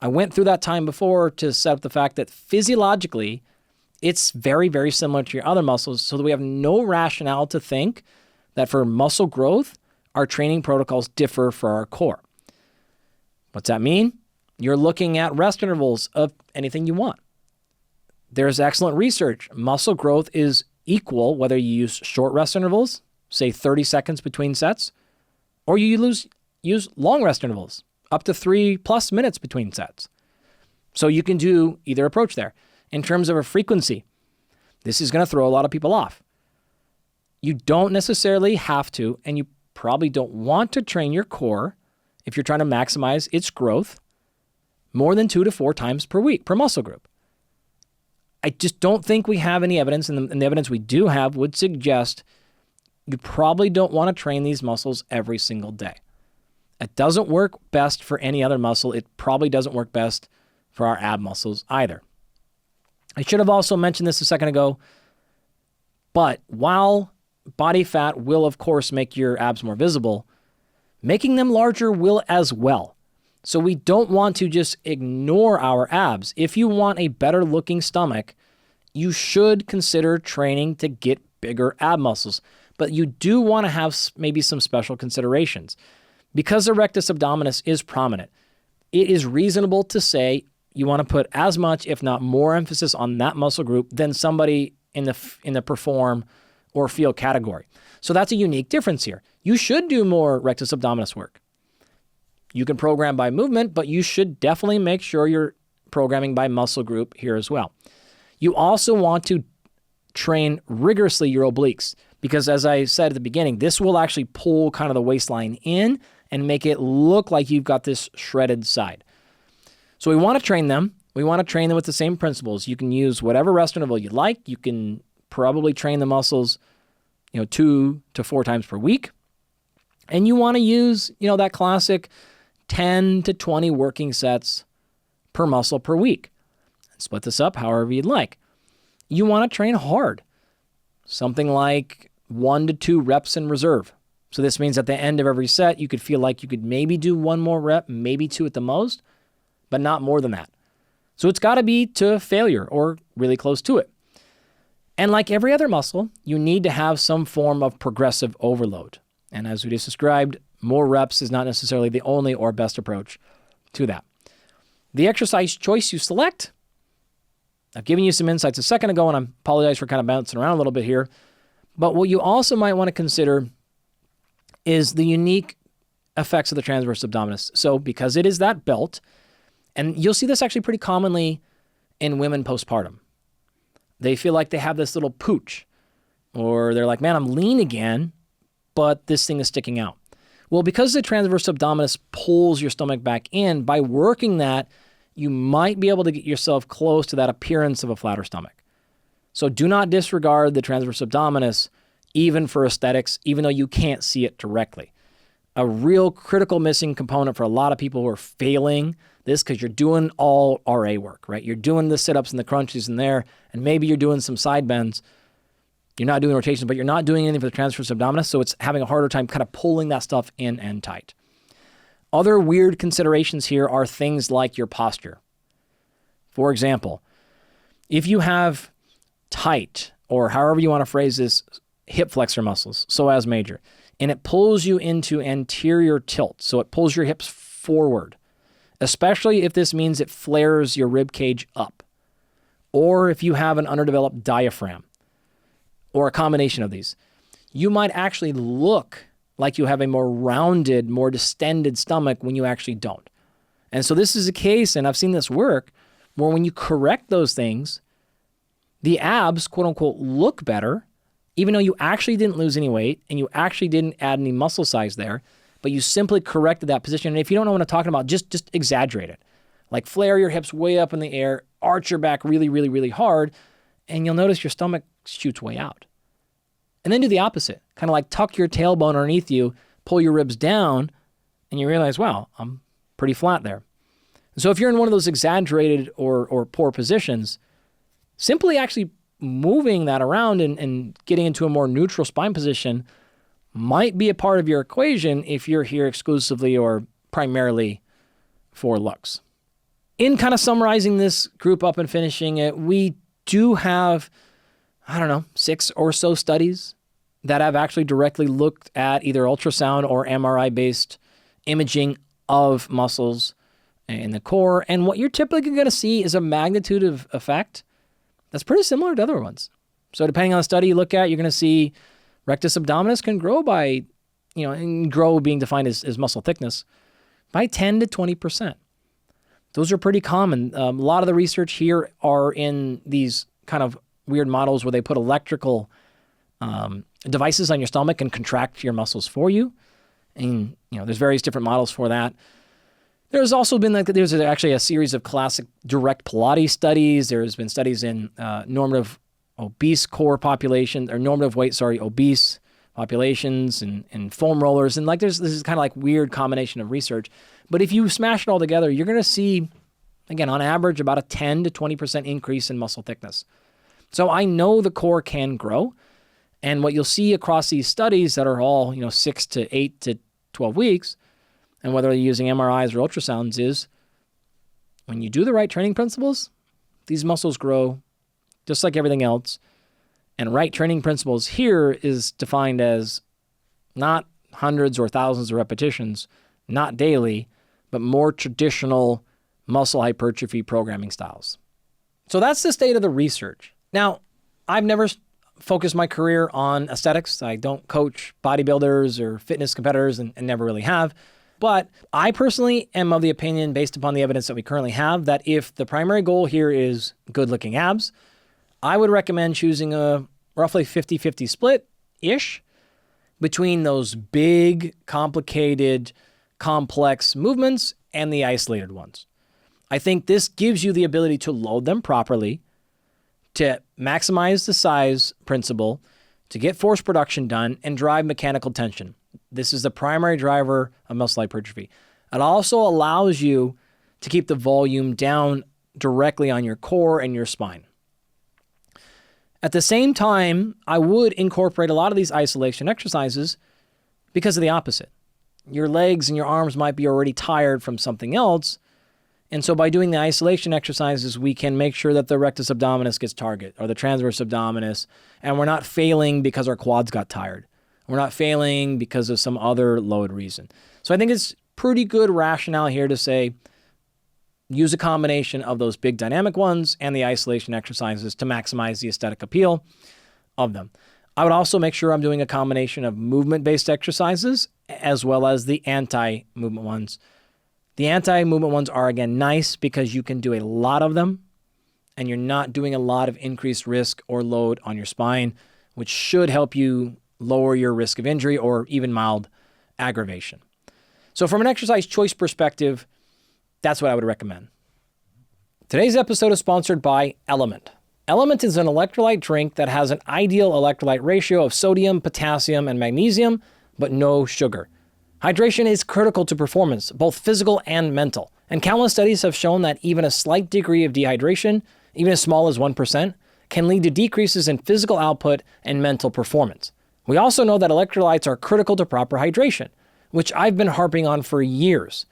I went through that time before to set up the fact that physiologically, it's very, very similar to your other muscles, so that we have no rationale to think that for muscle growth, our training protocols differ for our core. What's that mean? You're looking at rest intervals of anything you want. There's excellent research. Muscle growth is equal whether you use short rest intervals, say 30 seconds between sets, Or you use long rest intervals, up to 3+ minutes between sets. So you can do either approach there. In terms of a frequency, this is going to throw a lot of people off. You don't necessarily have to, and you probably don't want to train your core if you're trying to maximize its growth more than 2 to 4 times per week per muscle group. I just don't think we have any evidence, and the evidence we do have would suggest you probably don't want to train these muscles every single day. It doesn't work best for any other muscle. It probably doesn't work best for our ab muscles either. I should have also mentioned this a second ago, but while body fat will, of course, make your abs more visible, making them larger will as well. So we don't want to just ignore our abs. If you want a better looking stomach, you should consider training to get bigger ab muscles. But you do want to have maybe some special considerations. Because the rectus abdominis is prominent, it is reasonable to say you want to put as much, if not more, emphasis on that muscle group than somebody in the perform or field category. So that's a unique difference here. You should do more rectus abdominis work. You can program by movement, but you should definitely make sure you're programming by muscle group here as well. You also want to train rigorously your obliques because, as I said at the beginning, this will actually pull kind of the waistline in and make it look like you've got this shredded side. So we want to train them. We want to train them with the same principles. You can use whatever rest interval you like. You can probably train the muscles, 2 to 4 times per week. And you want to use, that classic 10 to 20 working sets per muscle per week. Split this up however you'd like. You want to train hard. Something like 1 to 2 reps in reserve. So this means at the end of every set, you could feel like you could maybe do 1 more rep, maybe 2 at the most, but not more than that. So it's got to be to failure or really close to it. And like every other muscle, you need to have some form of progressive overload. And as we just described, more reps is not necessarily the only or best approach to that. The exercise choice you select, I've given you some insights a second ago, and I apologize for kind of bouncing around a little bit here. But what you also might want to consider is the unique effects of the transverse abdominis. So because it is that belt, and you'll see this actually pretty commonly in women postpartum. They feel like they have this little pooch, or they're like, man, I'm lean again, but this thing is sticking out. Well, because the transverse abdominis pulls your stomach back in, by working that, you might be able to get yourself close to that appearance of a flatter stomach. So do not disregard the transverse abdominis, even for aesthetics, even though you can't see it directly. A real critical missing component for a lot of people who are failing this, because you're doing all RA work, right? You're doing the sit-ups and the crunches in there, and maybe you're doing some side bends. You're not doing rotations, but you're not doing anything for the transverse abdominis, so it's having a harder time kind of pulling that stuff in and tight. Other weird considerations here are things like your posture. For example, if you have tight, or however you want to phrase this, hip flexor muscles, psoas major, and it pulls you into anterior tilt, so it pulls your hips forward, especially if this means it flares your rib cage up, or if you have an underdeveloped diaphragm, or a combination of these, you might actually look like you have a more rounded, more distended stomach when you actually don't. And so this is a case, and I've seen this work, where when you correct those things, the abs, quote unquote, look better, even though you actually didn't lose any weight and you actually didn't add any muscle size there, but you simply corrected that position. And if you don't know what I'm talking about, just exaggerate it. Like flare your hips way up in the air, arch your back really, really, really hard, and you'll notice your stomach shoots way out. And then do the opposite. Kind of like tuck your tailbone underneath you, pull your ribs down, and you realize, wow, I'm pretty flat there. So if you're in one of those exaggerated or poor positions, simply actually moving that around and getting into a more neutral spine position might be a part of your equation if you're here exclusively or primarily for looks. In kind of summarizing this group up and finishing it, we do have 6 or so studies that have actually directly looked at either ultrasound or MRI-based imaging of muscles in the core. And what you're typically going to see is a magnitude of effect that's pretty similar to other ones. So depending on the study you look at, you're going to see rectus abdominis can grow by and grow being defined as muscle thickness, by 10 to 20%. Those are pretty common. A lot of the research here are in these kind of weird models where they put electrical devices on your stomach and contract your muscles for you. And, there's various different models for that. There's also been there's actually a series of classic direct Pilates studies. There's been studies in normative obese core population, or normative weight, obese populations and foam rollers. And this is kind of like weird combination of research. But if you smash it all together, you're going to see, again, on average, about a 10 to 20% increase in muscle thickness. So I know the core can grow. And what you'll see across these studies that are all, 6 to 8 to 12 weeks, and whether you're using MRIs or ultrasounds, is when you do the right training principles, these muscles grow just like everything else. And right training principles here is defined as not hundreds or thousands of repetitions, not daily, but more traditional muscle hypertrophy programming styles. So that's the state of the research. Now, I've never focused my career on aesthetics. I don't coach bodybuilders or fitness competitors and never really have. But I personally am of the opinion, based upon the evidence that we currently have, that if the primary goal here is good-looking abs, I would recommend choosing a roughly 50-50 split-ish between those big, complicated, complex movements and the isolated ones. I think this gives you the ability to load them properly, to maximize the size principle, to get force production done, and drive mechanical tension. This is the primary driver of muscle hypertrophy. It also allows you to keep the volume down directly on your core and your spine. At the same time, I would incorporate a lot of these isolation exercises because of the opposite. Your legs and your arms might be already tired from something else, and so by doing the isolation exercises, we can make sure that the rectus abdominis gets target, or the transverse abdominis, and we're not failing because our quads got tired. We're not failing because of some other load reason. So I think it's pretty good rationale here to say, use a combination of those big dynamic ones and the isolation exercises to maximize the aesthetic appeal of them. I would also make sure I'm doing a combination of movement-based exercises as well as the anti-movement ones. The anti-movement ones are, again, nice because you can do a lot of them and you're not doing a lot of increased risk or load on your spine, which should help you lower your risk of injury or even mild aggravation. So from an exercise choice perspective, that's what I would recommend. Today's episode is sponsored by Element. Element is an electrolyte drink that has an ideal electrolyte ratio of sodium, potassium, and magnesium, but no sugar. Hydration is critical to performance, both physical and mental. And countless studies have shown that even a slight degree of dehydration, even as small as 1%, can lead to decreases in physical output and mental performance. We also know that electrolytes are critical to proper hydration, which I've been harping on for years.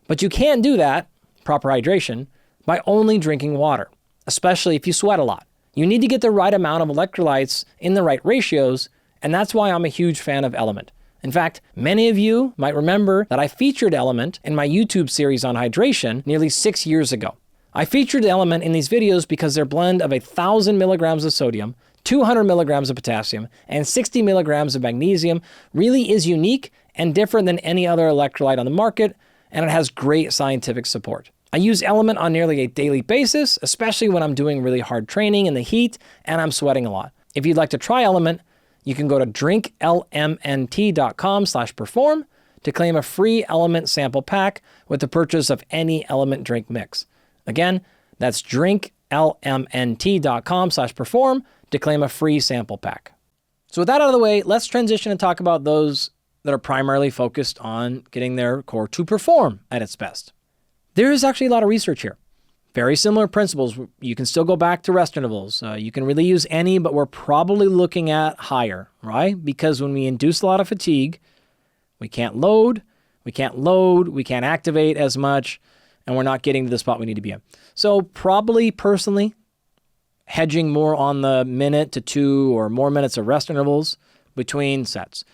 But you can't do that, proper hydration, by only drinking water, especially if you sweat a lot. You need to get the right amount of electrolytes in the right ratios, and that's why I'm a huge fan of Element. In fact, many of you might remember that I featured Element in my YouTube series on hydration nearly 6 years ago. I featured Element in these videos because their blend of 1,000 milligrams of sodium, 200 milligrams of potassium, and 60 milligrams of magnesium really is unique and different than any other electrolyte on the market, and it has great scientific support. I use Element on nearly a daily basis, especially when I'm doing really hard training in the heat and I'm sweating a lot. If you'd like to try Element, you can go to drinklmnt.com/perform to claim a free Element sample pack with the purchase of any Element drink mix. Again, that's drinklmnt.com/perform to claim a free sample pack. So with that out of the way, let's transition and talk about those that are primarily focused on getting their core to perform at its best. There is actually a lot of research here. Very similar principles. You can still go back to rest intervals. You can really use any, but we're probably looking at higher, right? Because when we induce a lot of fatigue, we can't load, we can't activate as much, and we're not getting to the spot we need to be in. So probably personally, hedging more on the minute to 2 or more minutes of rest intervals between sets.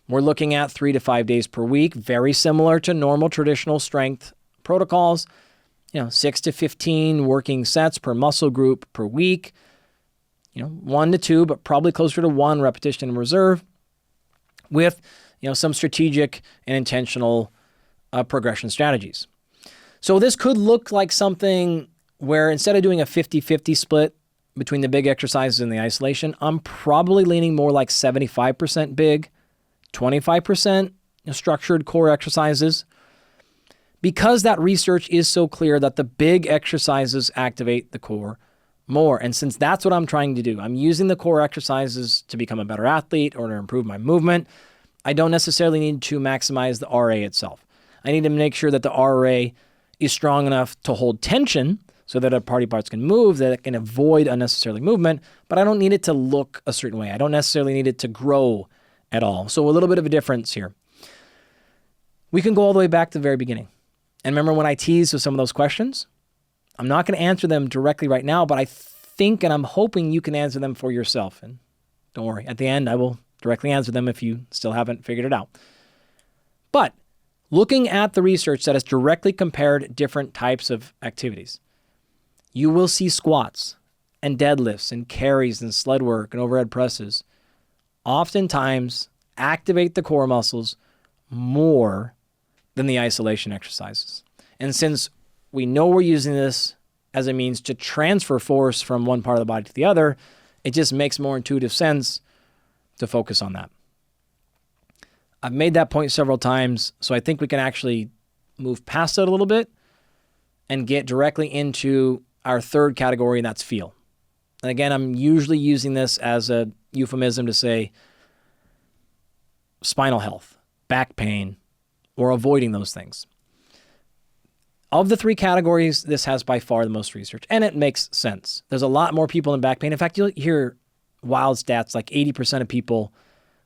We're looking at 3 to 5 days per week, very similar to normal traditional strength protocols. 6 to 15 working sets per muscle group per week. 1 to 2, but probably closer to 1 repetition in reserve with, some strategic and intentional progression strategies. So this could look like something where instead of doing a 50-50 split between the big exercises and the isolation, I'm probably leaning more like 75% big, 25% structured core exercises, because that research is so clear that the big exercises activate the core more. And since that's what I'm trying to do, I'm using the core exercises to become a better athlete or to improve my movement. I don't necessarily need to maximize the RA itself. I need to make sure that the RA is strong enough to hold tension so that our body parts can move, that it can avoid unnecessary movement, but I don't need it to look a certain way. I don't necessarily need it to grow at all. So a little bit of a difference here. We can go all the way back to the very beginning. And remember when I teased with some of those questions? I'm not going to answer them directly right now, but I think and I'm hoping you can answer them for yourself. And don't worry, at the end, I will directly answer them if you still haven't figured it out. But looking at the research that has directly compared different types of activities, you will see squats and deadlifts and carries and sled work and overhead presses oftentimes activate the core muscles more than the isolation exercises. And since we know we're using this as a means to transfer force from one part of the body to the other, it just makes more intuitive sense to focus on that. I've made that point several times, so I think we can actually move past it a little bit and get directly into our third category, and that's feel. And again, I'm usually using this as a euphemism to say spinal health, back pain, or avoiding those things. Of the three categories, this has by far the most research, and it makes sense. There's a lot more people in back pain. In fact, you'll hear wild stats like 80% of people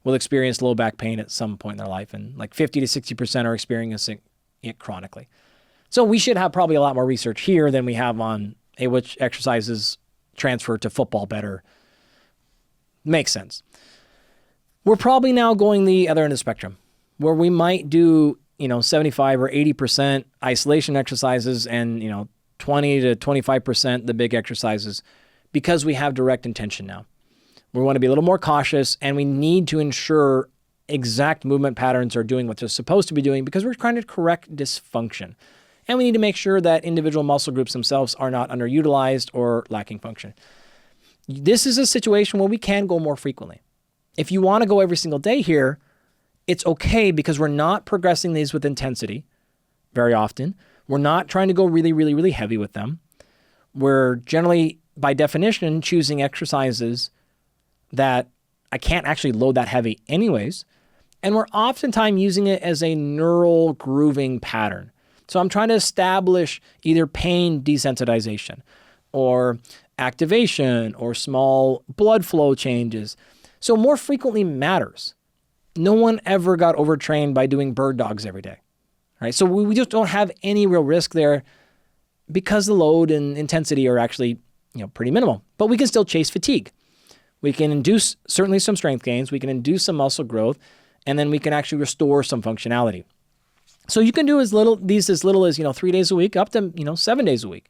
will experience low back pain at some point in their life, and like 50 to 60% are experiencing it chronically. So we should have probably a lot more research here than we have on, hey, which exercises transfer to football better. Makes sense. We're probably now going the other end of the spectrum, where we might do 75 or 80% isolation exercises and 20 to 25% the big exercises, because we have direct intention now. We want to be a little more cautious, and we need to ensure exact movement patterns are doing what they're supposed to be doing, because we're trying to correct dysfunction. And we need to make sure that individual muscle groups themselves are not underutilized or lacking function. This is a situation where we can go more frequently. If you want to go every single day here, it's okay, because we're not progressing these with intensity very often. We're not trying to go really, really, really heavy with them. We're generally, by definition, choosing exercises that I can't actually load that heavy anyways. And we're oftentimes using it as a neural grooving pattern. So I'm trying to establish either pain desensitization or activation or small blood flow changes. So more frequently matters. No one ever got overtrained by doing bird dogs every day, right? So we just don't have any real risk there, because the load and intensity are actually, pretty minimal. But we can still chase fatigue. We can induce certainly some strength gains. We can induce some muscle growth, and then we can actually restore some functionality. So you can do as little as 3 days a week up to 7 days a week.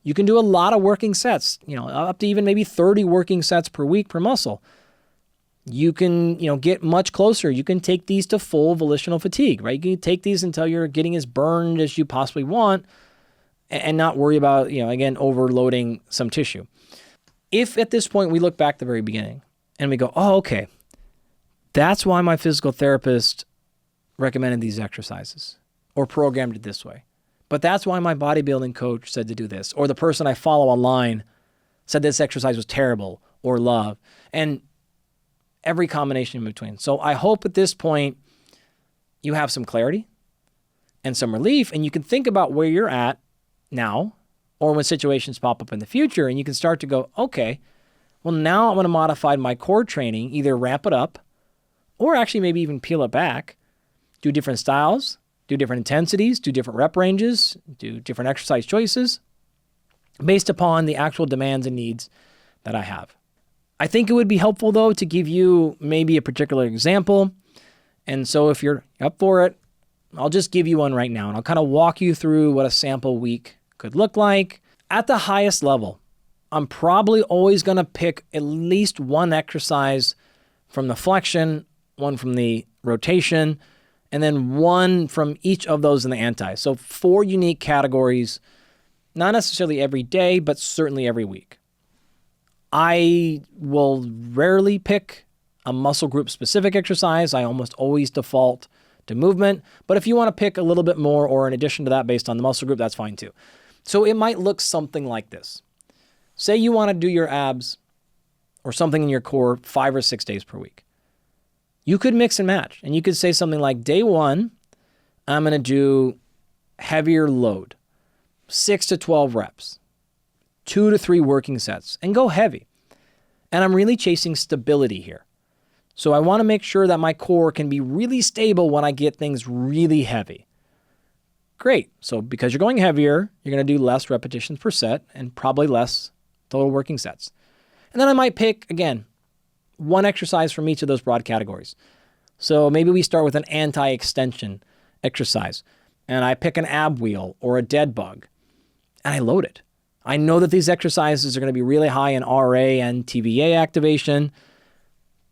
You can do a lot of working sets, up to even maybe 30 working sets per week per muscle. You can, get much closer. You can take these to full volitional fatigue, right? You can take these until you're getting as burned as you possibly want and not worry about, again, overloading some tissue. If at this point we look back at the very beginning and we go, oh, okay, that's why my physical therapist recommended these exercises or programmed it this way. But that's why my bodybuilding coach said to do this, or the person I follow online said this exercise was terrible or love. And every combination in between. So I hope at this point you have some clarity and some relief, and you can think about where you're at now or when situations pop up in the future, and you can start to go, okay, well, now I'm going to modify my core training, either ramp it up or actually maybe even peel it back, do different styles, do different intensities, do different rep ranges, do different exercise choices based upon the actual demands and needs that I have. I think it would be helpful, though, to give you maybe a particular example. And so if you're up for it, I'll just give you one right now, and I'll kind of walk you through what a sample week could look like. At the highest level, I'm probably always going to pick at least one exercise from the flexion one from the rotation, and then one from each of those in the anti. So 4 unique categories, not necessarily every day, but certainly every week. I will rarely pick a muscle group specific exercise. I almost always default to movement. But if you want to pick a little bit more or in addition to that based on the muscle group, that's fine too. So it might look something like this. Say you want to do your abs or something in your core 5 or 6 days per week. You could mix and match. And you could say something like, day 1, I'm going to do heavier load, 6 to 12 reps, 2 to 3 working sets, and go heavy. And I'm really chasing stability here. So I want to make sure that my core can be really stable when I get things really heavy. Great. So because you're going heavier, you're going to do less repetitions per set and probably less total working sets. And then I might pick, again, one exercise from each of those broad categories. So maybe we start with an anti-extension exercise, and I pick an ab wheel or a dead bug, and I load it. I know that these exercises are going to be really high in RA and TVA activation,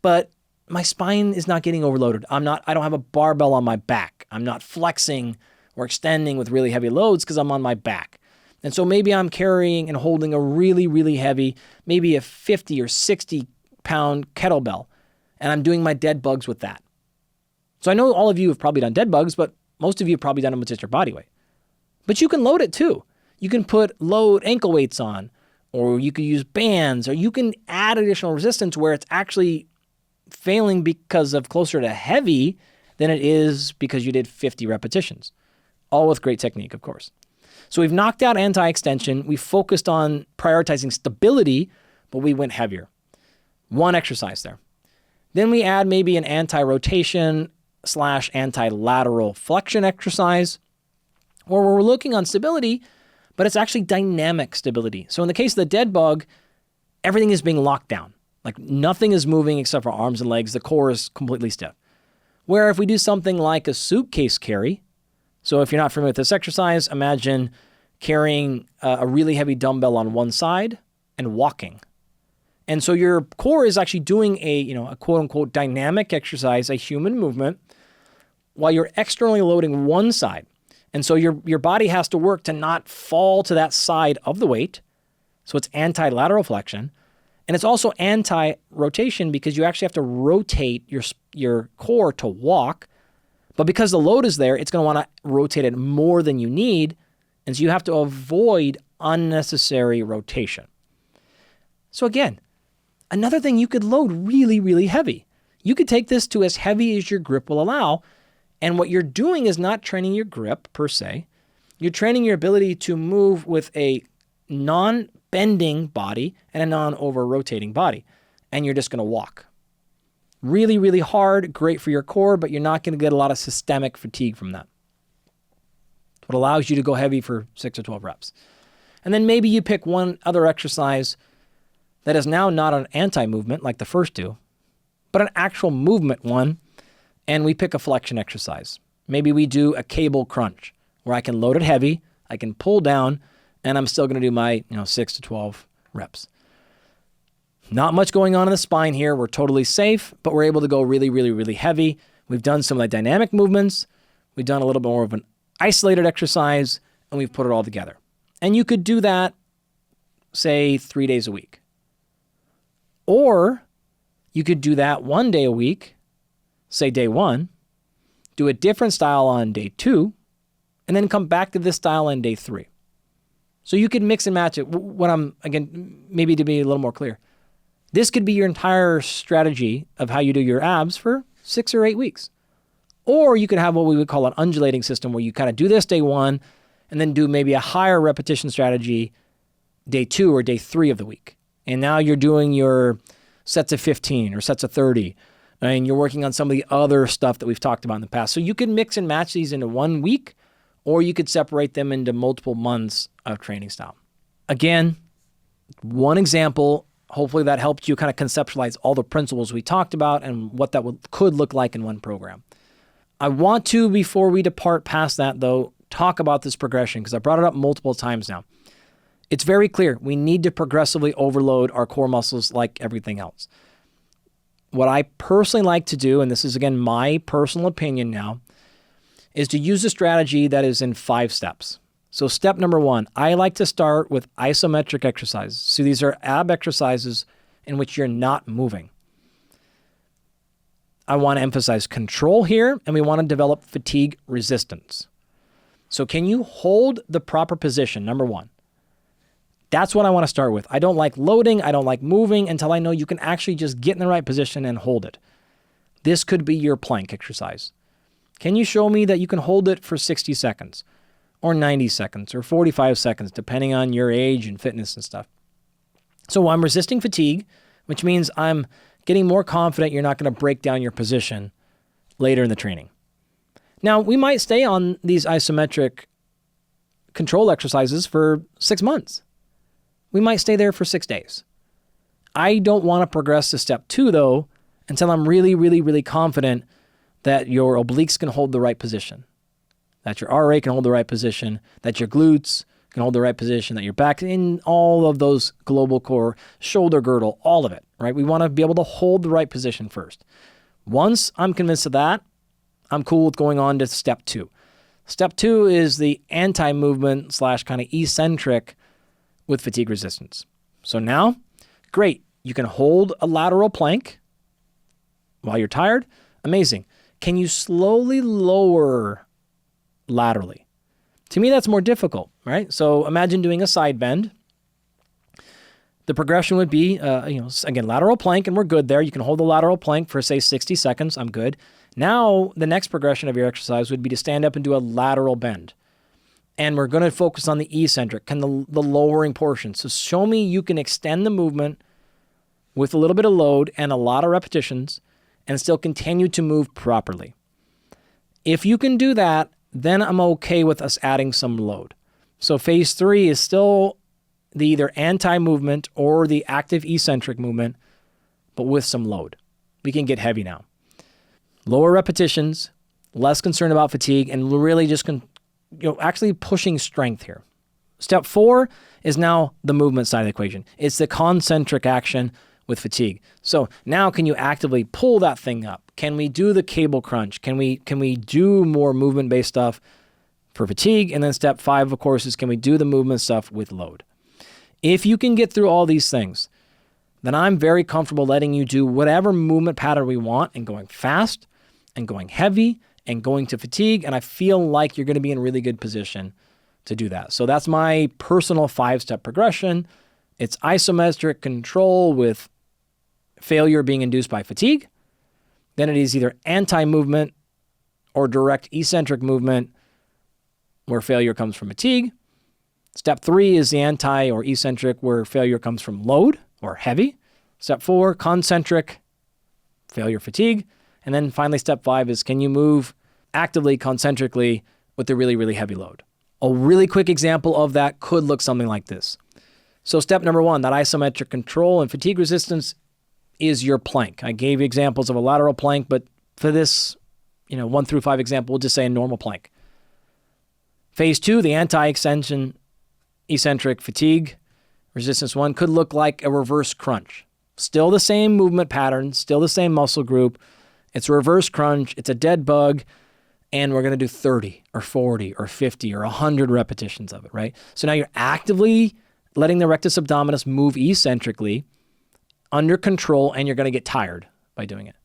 but my spine is not getting overloaded. I don't have a barbell on my back. I'm not flexing or extending with really heavy loads because I'm on my back. And so maybe I'm carrying and holding a really, really heavy, maybe a 50 or 60 pound kettlebell, and I'm doing my dead bugs with that. So I know all of you have probably done dead bugs, but most of you have probably done them with just your body weight. But you can load it too. You can put load ankle weights on, or you could use bands, or you can add additional resistance where it's actually failing because of closer to heavy than it is because you did 50 repetitions. All with great technique, of course. So we've knocked out anti-extension. We focused on prioritizing stability, but we went heavier. One exercise there. Then we add maybe an anti-rotation / anti-lateral flexion exercise, where we're looking on stability, but it's actually dynamic stability. So in the case of the dead bug, everything is being locked down. Like nothing is moving except for arms and legs. The core is completely stiff. Where if we do something like a suitcase carry, so if you're not familiar with this exercise, imagine carrying a really heavy dumbbell on one side and walking. And so your core is actually doing a quote unquote dynamic exercise, a human movement, while you're externally loading one side. And so your body has to work to not fall to that side of the weight. So it's anti-lateral flexion. And it's also anti-rotation because you actually have to rotate your core to walk. But because the load is there, it's going to want to rotate it more than you need. And so you have to avoid unnecessary rotation. So again, another thing, you could load really, really heavy. You could take this to as heavy as your grip will allow. And what you're doing is not training your grip per se. You're training your ability to move with a non-bending body and a non-over-rotating body. And you're just going to walk. Really, really hard, great for your core, but you're not going to get a lot of systemic fatigue from that. It's what allows you to go heavy for 6 or 12 reps. And then maybe you pick one other exercise that is now not an anti-movement like the first two, but an actual movement one, and we pick a flexion exercise. Maybe we do a cable crunch where I can load it heavy, I can pull down, and I'm still going to do my 6 to 12 reps. Not much going on in the spine here. We're totally safe, but we're able to go really, really, really heavy. We've done some of the dynamic movements. We've done a little bit more of an isolated exercise, and we've put it all together. And you could do that, say, 3 days a week. Or you could do that 1 day a week, say day 1, do a different style on day 2, and then come back to this style on day 3. So you could mix and match it. What I'm, again, maybe to be a little more clear, this could be your entire strategy of how you do your abs for 6 or 8 weeks. Or you could have what we would call an undulating system where you kind of do this day 1 and then do maybe a higher repetition strategy day 2 or day 3 of the week. And now you're doing your sets of 15 or sets of 30, and you're working on some of the other stuff that we've talked about in the past. So you can mix and match these into 1 week, or you could separate them into multiple months of training style. Again, one example. Hopefully that helped you kind of conceptualize all the principles we talked about and what that could look like in one program. I want to, before we depart past that though, talk about this progression because I brought it up multiple times now. It's very clear. We need to progressively overload our core muscles like everything else. what I personally like to do, and this is again my personal opinion now, is to use a strategy that is in 5 steps. So step number 1, I like to start with isometric exercises. So these are ab exercises in which you're not moving. I want to emphasize control here, and we want to develop fatigue resistance. So can you hold the proper position, number 1? That's what I want to start with. I don't like loading, I don't like moving until I know you can actually just get in the right position and hold it. This could be your plank exercise. Can you show me that you can hold it for 60 seconds or 90 seconds or 45 seconds, depending on your age and fitness and stuff? So I'm resisting fatigue, which means I'm getting more confident you're not going to break down your position later in the training. Now, we might stay on these isometric control exercises for 6 months. We might stay there for 6 days. I don't want to progress to step 2, though, until I'm really, really, really confident that your obliques can hold the right position, that your RA can hold the right position, that your glutes can hold the right position, that your back, in all of those global core, shoulder girdle, all of it, right? We want to be able to hold the right position first. Once I'm convinced of that, I'm cool with going on to step 2. Step 2 is the anti-movement / kind of eccentric with fatigue resistance. So now, great, you can hold a lateral plank while you're tired. Amazing. Can you slowly lower laterally? To me, that's more difficult, right? So imagine doing a side bend. The progression would be, again, lateral plank, and we're good there. You can hold the lateral plank for, say, 60 seconds. I'm good. Now, the next progression of your exercise would be to stand up and do a lateral bend. And we're going to focus on the eccentric, the lowering portion. So show me you can extend the movement with a little bit of load and a lot of repetitions and still continue to move properly. If you can do that, then I'm okay with us adding some load. So phase 3 is still the either anti-movement or the active eccentric movement, but with some load. We can get heavy now. Lower repetitions, less concerned about fatigue, and really just actually pushing strength here. Step 4 is now the movement side of the equation. It's the concentric action with fatigue. So now can you actively pull that thing up? Can we do the cable crunch? Can we do more movement-based stuff for fatigue? And then step 5, of course, is can we do the movement stuff with load? If you can get through all these things, then I'm very comfortable letting you do whatever movement pattern we want and going fast and going heavy and going to fatigue. And I feel like you're going to be in really good position to do that. So that's my personal 5-step progression. It's isometric control with failure being induced by fatigue. Then it is either anti-movement or direct eccentric movement where failure comes from fatigue. Step 3 is the anti or eccentric where failure comes from load or heavy. Step 4, concentric, failure, fatigue. And then finally, step 5 is can you move actively, concentrically with a really, really heavy load? A really quick example of that could look something like this. So step number 1, that isometric control and fatigue resistance is your plank. I gave you examples of a lateral plank, but for this, 1 through 5 example, we'll just say a normal plank. Phase 2, the anti-extension eccentric fatigue resistance 1 could look like a reverse crunch. Still the same movement pattern, still the same muscle group. It's a reverse crunch. It's a dead bug. And we're going to do 30 or 40 or 50 or 100 repetitions of it, right? So now you're actively letting the rectus abdominis move eccentrically under control, and you're going to get tired by doing it.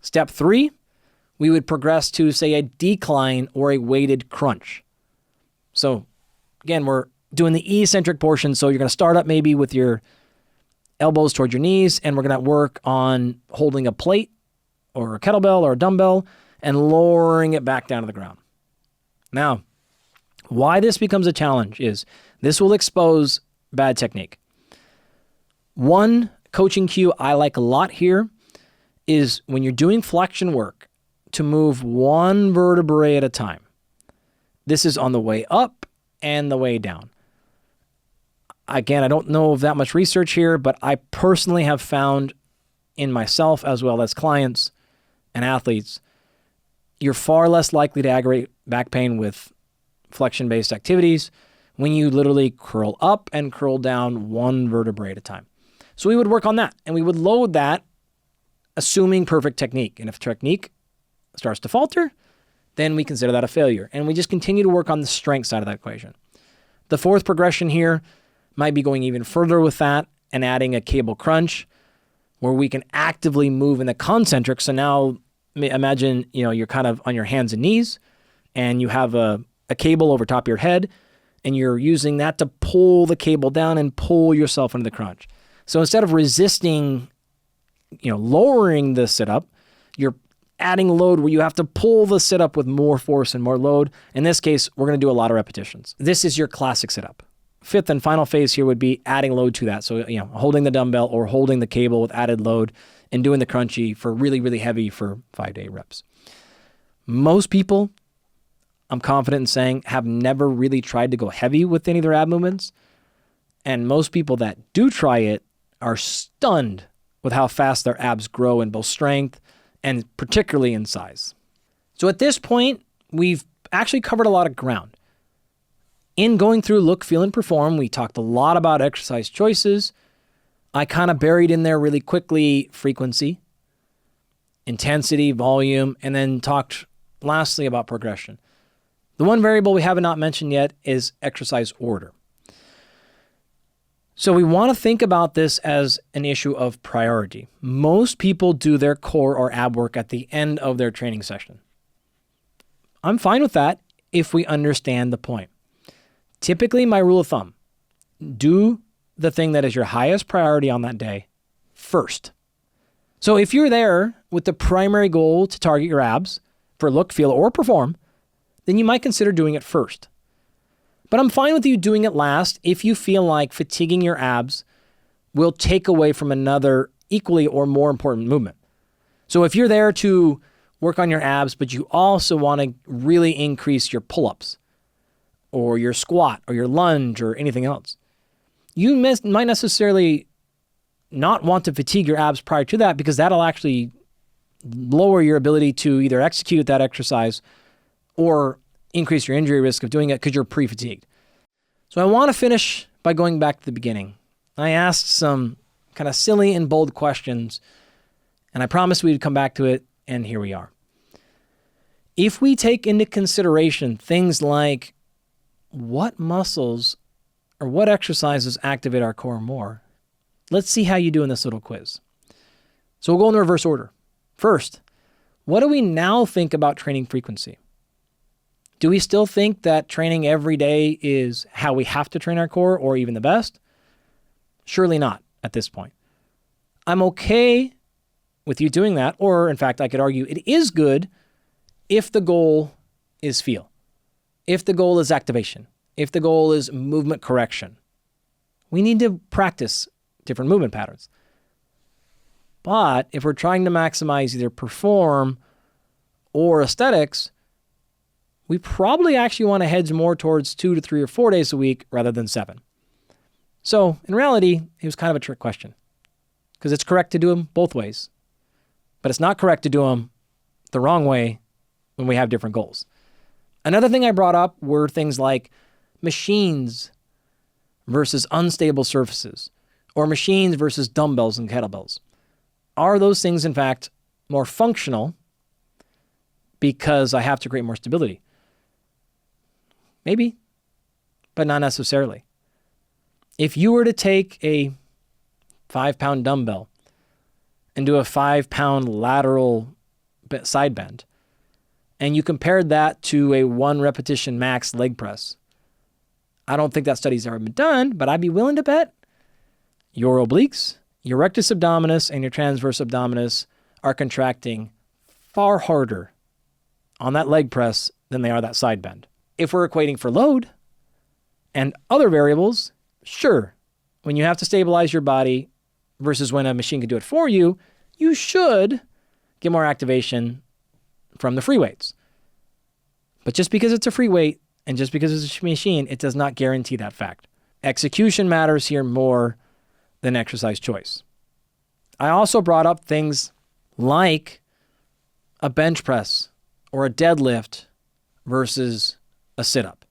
Step 3, we would progress to, say, a decline or a weighted crunch. So again, we're doing the eccentric portion. So you're going to start up maybe with your elbows toward your knees, and we're going to work on holding a plate or a kettlebell or a dumbbell and lowering it back down to the ground. Now, why this becomes a challenge is this will expose bad technique. One coaching cue I like a lot here is when you're doing flexion work to move one vertebrae at a time. This is on the way up and the way down. Again, I don't know of that much research here, but I personally have found in myself as well as clients and athletes, you're far less likely to aggravate back pain with flexion-based activities when you literally curl up and curl down one vertebrae at a time. So we would work on that, and we would load that assuming perfect technique. And if technique starts to falter, then we consider that a failure. And we just continue to work on the strength side of that equation. The fourth progression here might be going even further with that and adding a cable crunch where we can actively move in the concentric. So now imagine, you're kind of on your hands and knees and you have a cable over top of your head and you're using that to pull the cable down and pull yourself into the crunch. So instead of resisting, lowering the sit-up, you're adding load where you have to pull the sit-up with more force and more load. In this case, we're going to do a lot of repetitions. This is your classic sit-up. Fifth and final phase here would be adding load to that. So, holding the dumbbell or holding the cable with added load and doing the crunchy for really, really heavy for 5 to 8 reps. Most people, I'm confident in saying, have never really tried to go heavy with any of their ab movements. And most people that do try it are stunned with how fast their abs grow in both strength and particularly in size. So at this point, we've actually covered a lot of ground. In going through Look, Feel, and Perform, we talked a lot about exercise choices. I kind of buried in there really quickly frequency, intensity, volume, and then talked lastly about progression. The one variable we have not mentioned yet is exercise order. So we want to think about this as an issue of priority. Most people do their core or ab work at the end of their training session. I'm fine with that if we understand the point. Typically, my rule of thumb, do the thing that is your highest priority on that day first. So if you're there with the primary goal to target your abs for Look, Feel, or Perform, then you might consider doing it first. But I'm fine with you doing it last if you feel like fatiguing your abs will take away from another equally or more important movement. So if you're there to work on your abs, but you also want to really increase your pull-ups or your squat or your lunge or anything else, you might necessarily not want to fatigue your abs prior to that because that'll actually lower your ability to either execute that exercise or increase your injury risk of doing it because you're pre-fatigued. So I want to finish by going back to the beginning. I asked some kind of silly and bold questions, and I promised we'd come back to it, and here we are. If we take into consideration things like what muscles or what exercises activate our core more, let's see how you do in this little quiz. So we'll go in the reverse order. First, what do we now think about training frequency? Do we still think that training every day is how we have to train our core or even the best? Surely not at this point. I'm okay with you doing that, or in fact, I could argue it is good if the goal is feel, if the goal is activation, if the goal is movement correction. We need to practice different movement patterns. But if we're trying to maximize either perform or aesthetics, we probably actually want to hedge more towards 2 to 3 or 4 days a week rather than 7. So in reality, it was kind of a trick question because it's correct to do them both ways, but it's not correct to do them the wrong way when we have different goals. Another thing I brought up were things like machines versus unstable surfaces or machines versus dumbbells and kettlebells. Are those things, in fact, more functional because I have to create more stability? Maybe, but not necessarily. If you were to take a 5-pound dumbbell and do a 5-pound lateral side bend, and you compared that to a 1 repetition max leg press, I don't think that study's ever been done, but I'd be willing to bet your obliques, your rectus abdominis, and your transverse abdominis are contracting far harder on that leg press than they are that side bend. If we're equating for load and other variables, sure, when you have to stabilize your body versus when a machine can do it for you, you should get more activation from the free weights. But just because it's a free weight and just because it's a machine, it does not guarantee that fact. Execution matters here more than exercise choice. I also brought up things like a bench press or a deadlift versus a sit-up.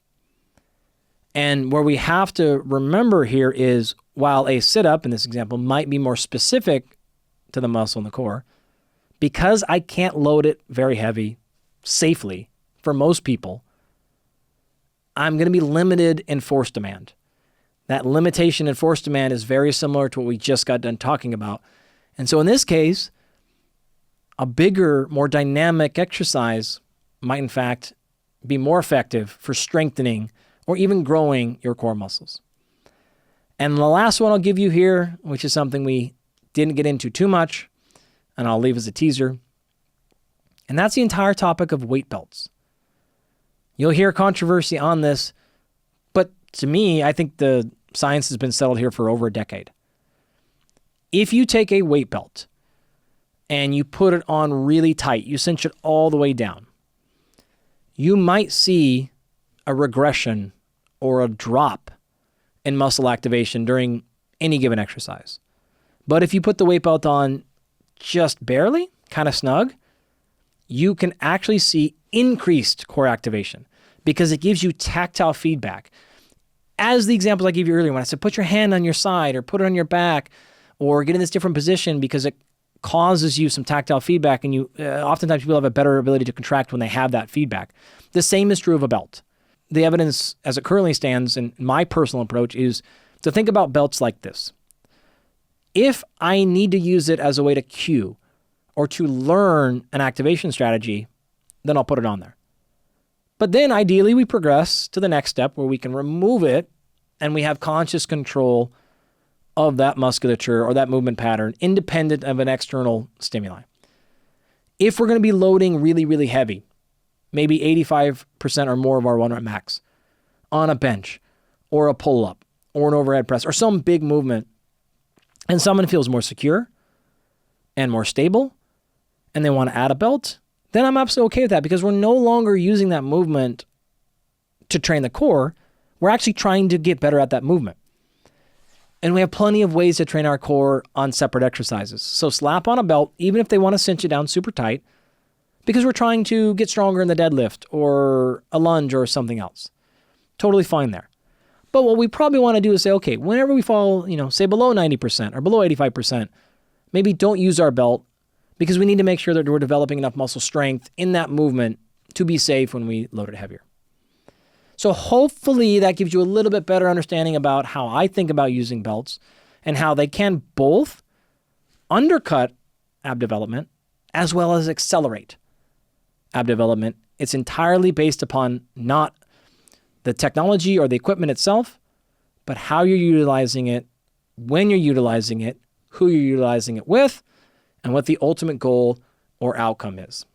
And where we have to remember here is while a sit-up in this example might be more specific to the muscle in the core, because I can't load it very heavy safely for most people, I'm going to be limited in force demand. That limitation in force demand is very similar to what we just got done talking about. And so in this case, a bigger, more dynamic exercise might in fact be more effective for strengthening or even growing your core muscles. And the last one I'll give you here, which is something we didn't get into too much, and I'll leave as a teaser, and that's the entire topic of weight belts. You'll hear controversy on this, but to me, I think the science has been settled here for over a decade. If you take a weight belt and you put it on really tight, you cinch it all the way down, you might see a regression or a drop in muscle activation during any given exercise. But if you put the weight belt on just barely, kind of snug, you can actually see increased core activation because it gives you tactile feedback. As the examples I gave you earlier, when I said put your hand on your side or put it on your back or get in this different position because it causes you some tactile feedback, and you oftentimes people have a better ability to contract when they have that feedback. The same is true of a belt. The evidence as it currently stands, and my personal approach, is to think about belts like this. If I need to use it as a way to cue or to learn an activation strategy, then I'll put it on there. But then ideally we progress to the next step where we can remove it and we have conscious control of that musculature or that movement pattern independent of an external stimuli. If we're going to be loading really, really heavy, maybe 85% or more of our 1 rep max on a bench or a pull-up or an overhead press or some big movement, and someone feels more secure and more stable and they want to add a belt, then I'm absolutely okay with that because we're no longer using that movement to train the core. We're actually trying to get better at that movement. And we have plenty of ways to train our core on separate exercises. So slap on a belt, even if they want to cinch it down super tight, because we're trying to get stronger in the deadlift or a lunge or something else. Totally fine there. But what we probably want to do is say, okay, whenever we fall, say below 90% or below 85%, maybe don't use our belt because we need to make sure that we're developing enough muscle strength in that movement to be safe when we load it heavier. So hopefully that gives you a little bit better understanding about how I think about using belts and how they can both undercut ab development as well as accelerate ab development. It's entirely based upon not the technology or the equipment itself, but how you're utilizing it, when you're utilizing it, who you're utilizing it with, and what the ultimate goal or outcome is.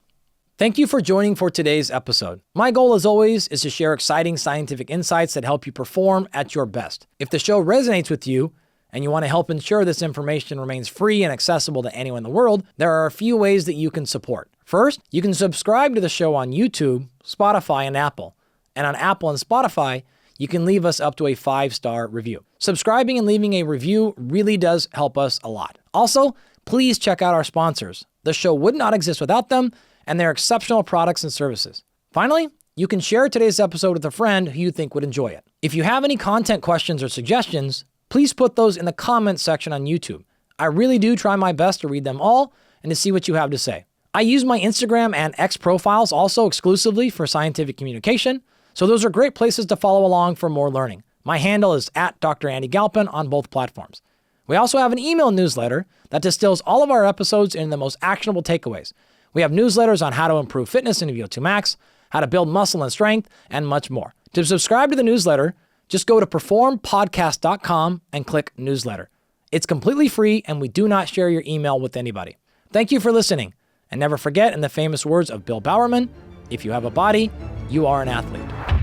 Thank you for joining for today's episode. My goal, as always, is to share exciting scientific insights that help you perform at your best. If the show resonates with you and you want to help ensure this information remains free and accessible to anyone in the world, there are a few ways that you can support. First, you can subscribe to the show on YouTube, Spotify, and Apple. And on Apple and Spotify, you can leave us up to a 5-star review. Subscribing and leaving a review really does help us a lot. Also, please check out our sponsors. The show would not exist without them, and their exceptional products and services. Finally, you can share today's episode with a friend who you think would enjoy it. If you have any content questions or suggestions, please put those in the comments section on YouTube. I really do try my best to read them all and to see what you have to say. I use my Instagram and X profiles also exclusively for scientific communication, so those are great places to follow along for more learning. My handle is @DrAndyGalpin on both platforms. We also have an email newsletter that distills all of our episodes into the most actionable takeaways. We have newsletters on how to improve fitness in VO2 Max, how to build muscle and strength, and much more. To subscribe to the newsletter, just go to performpodcast.com and click newsletter. It's completely free, and we do not share your email with anybody. Thank you for listening. And never forget, in the famous words of Bill Bowerman, if you have a body, you are an athlete.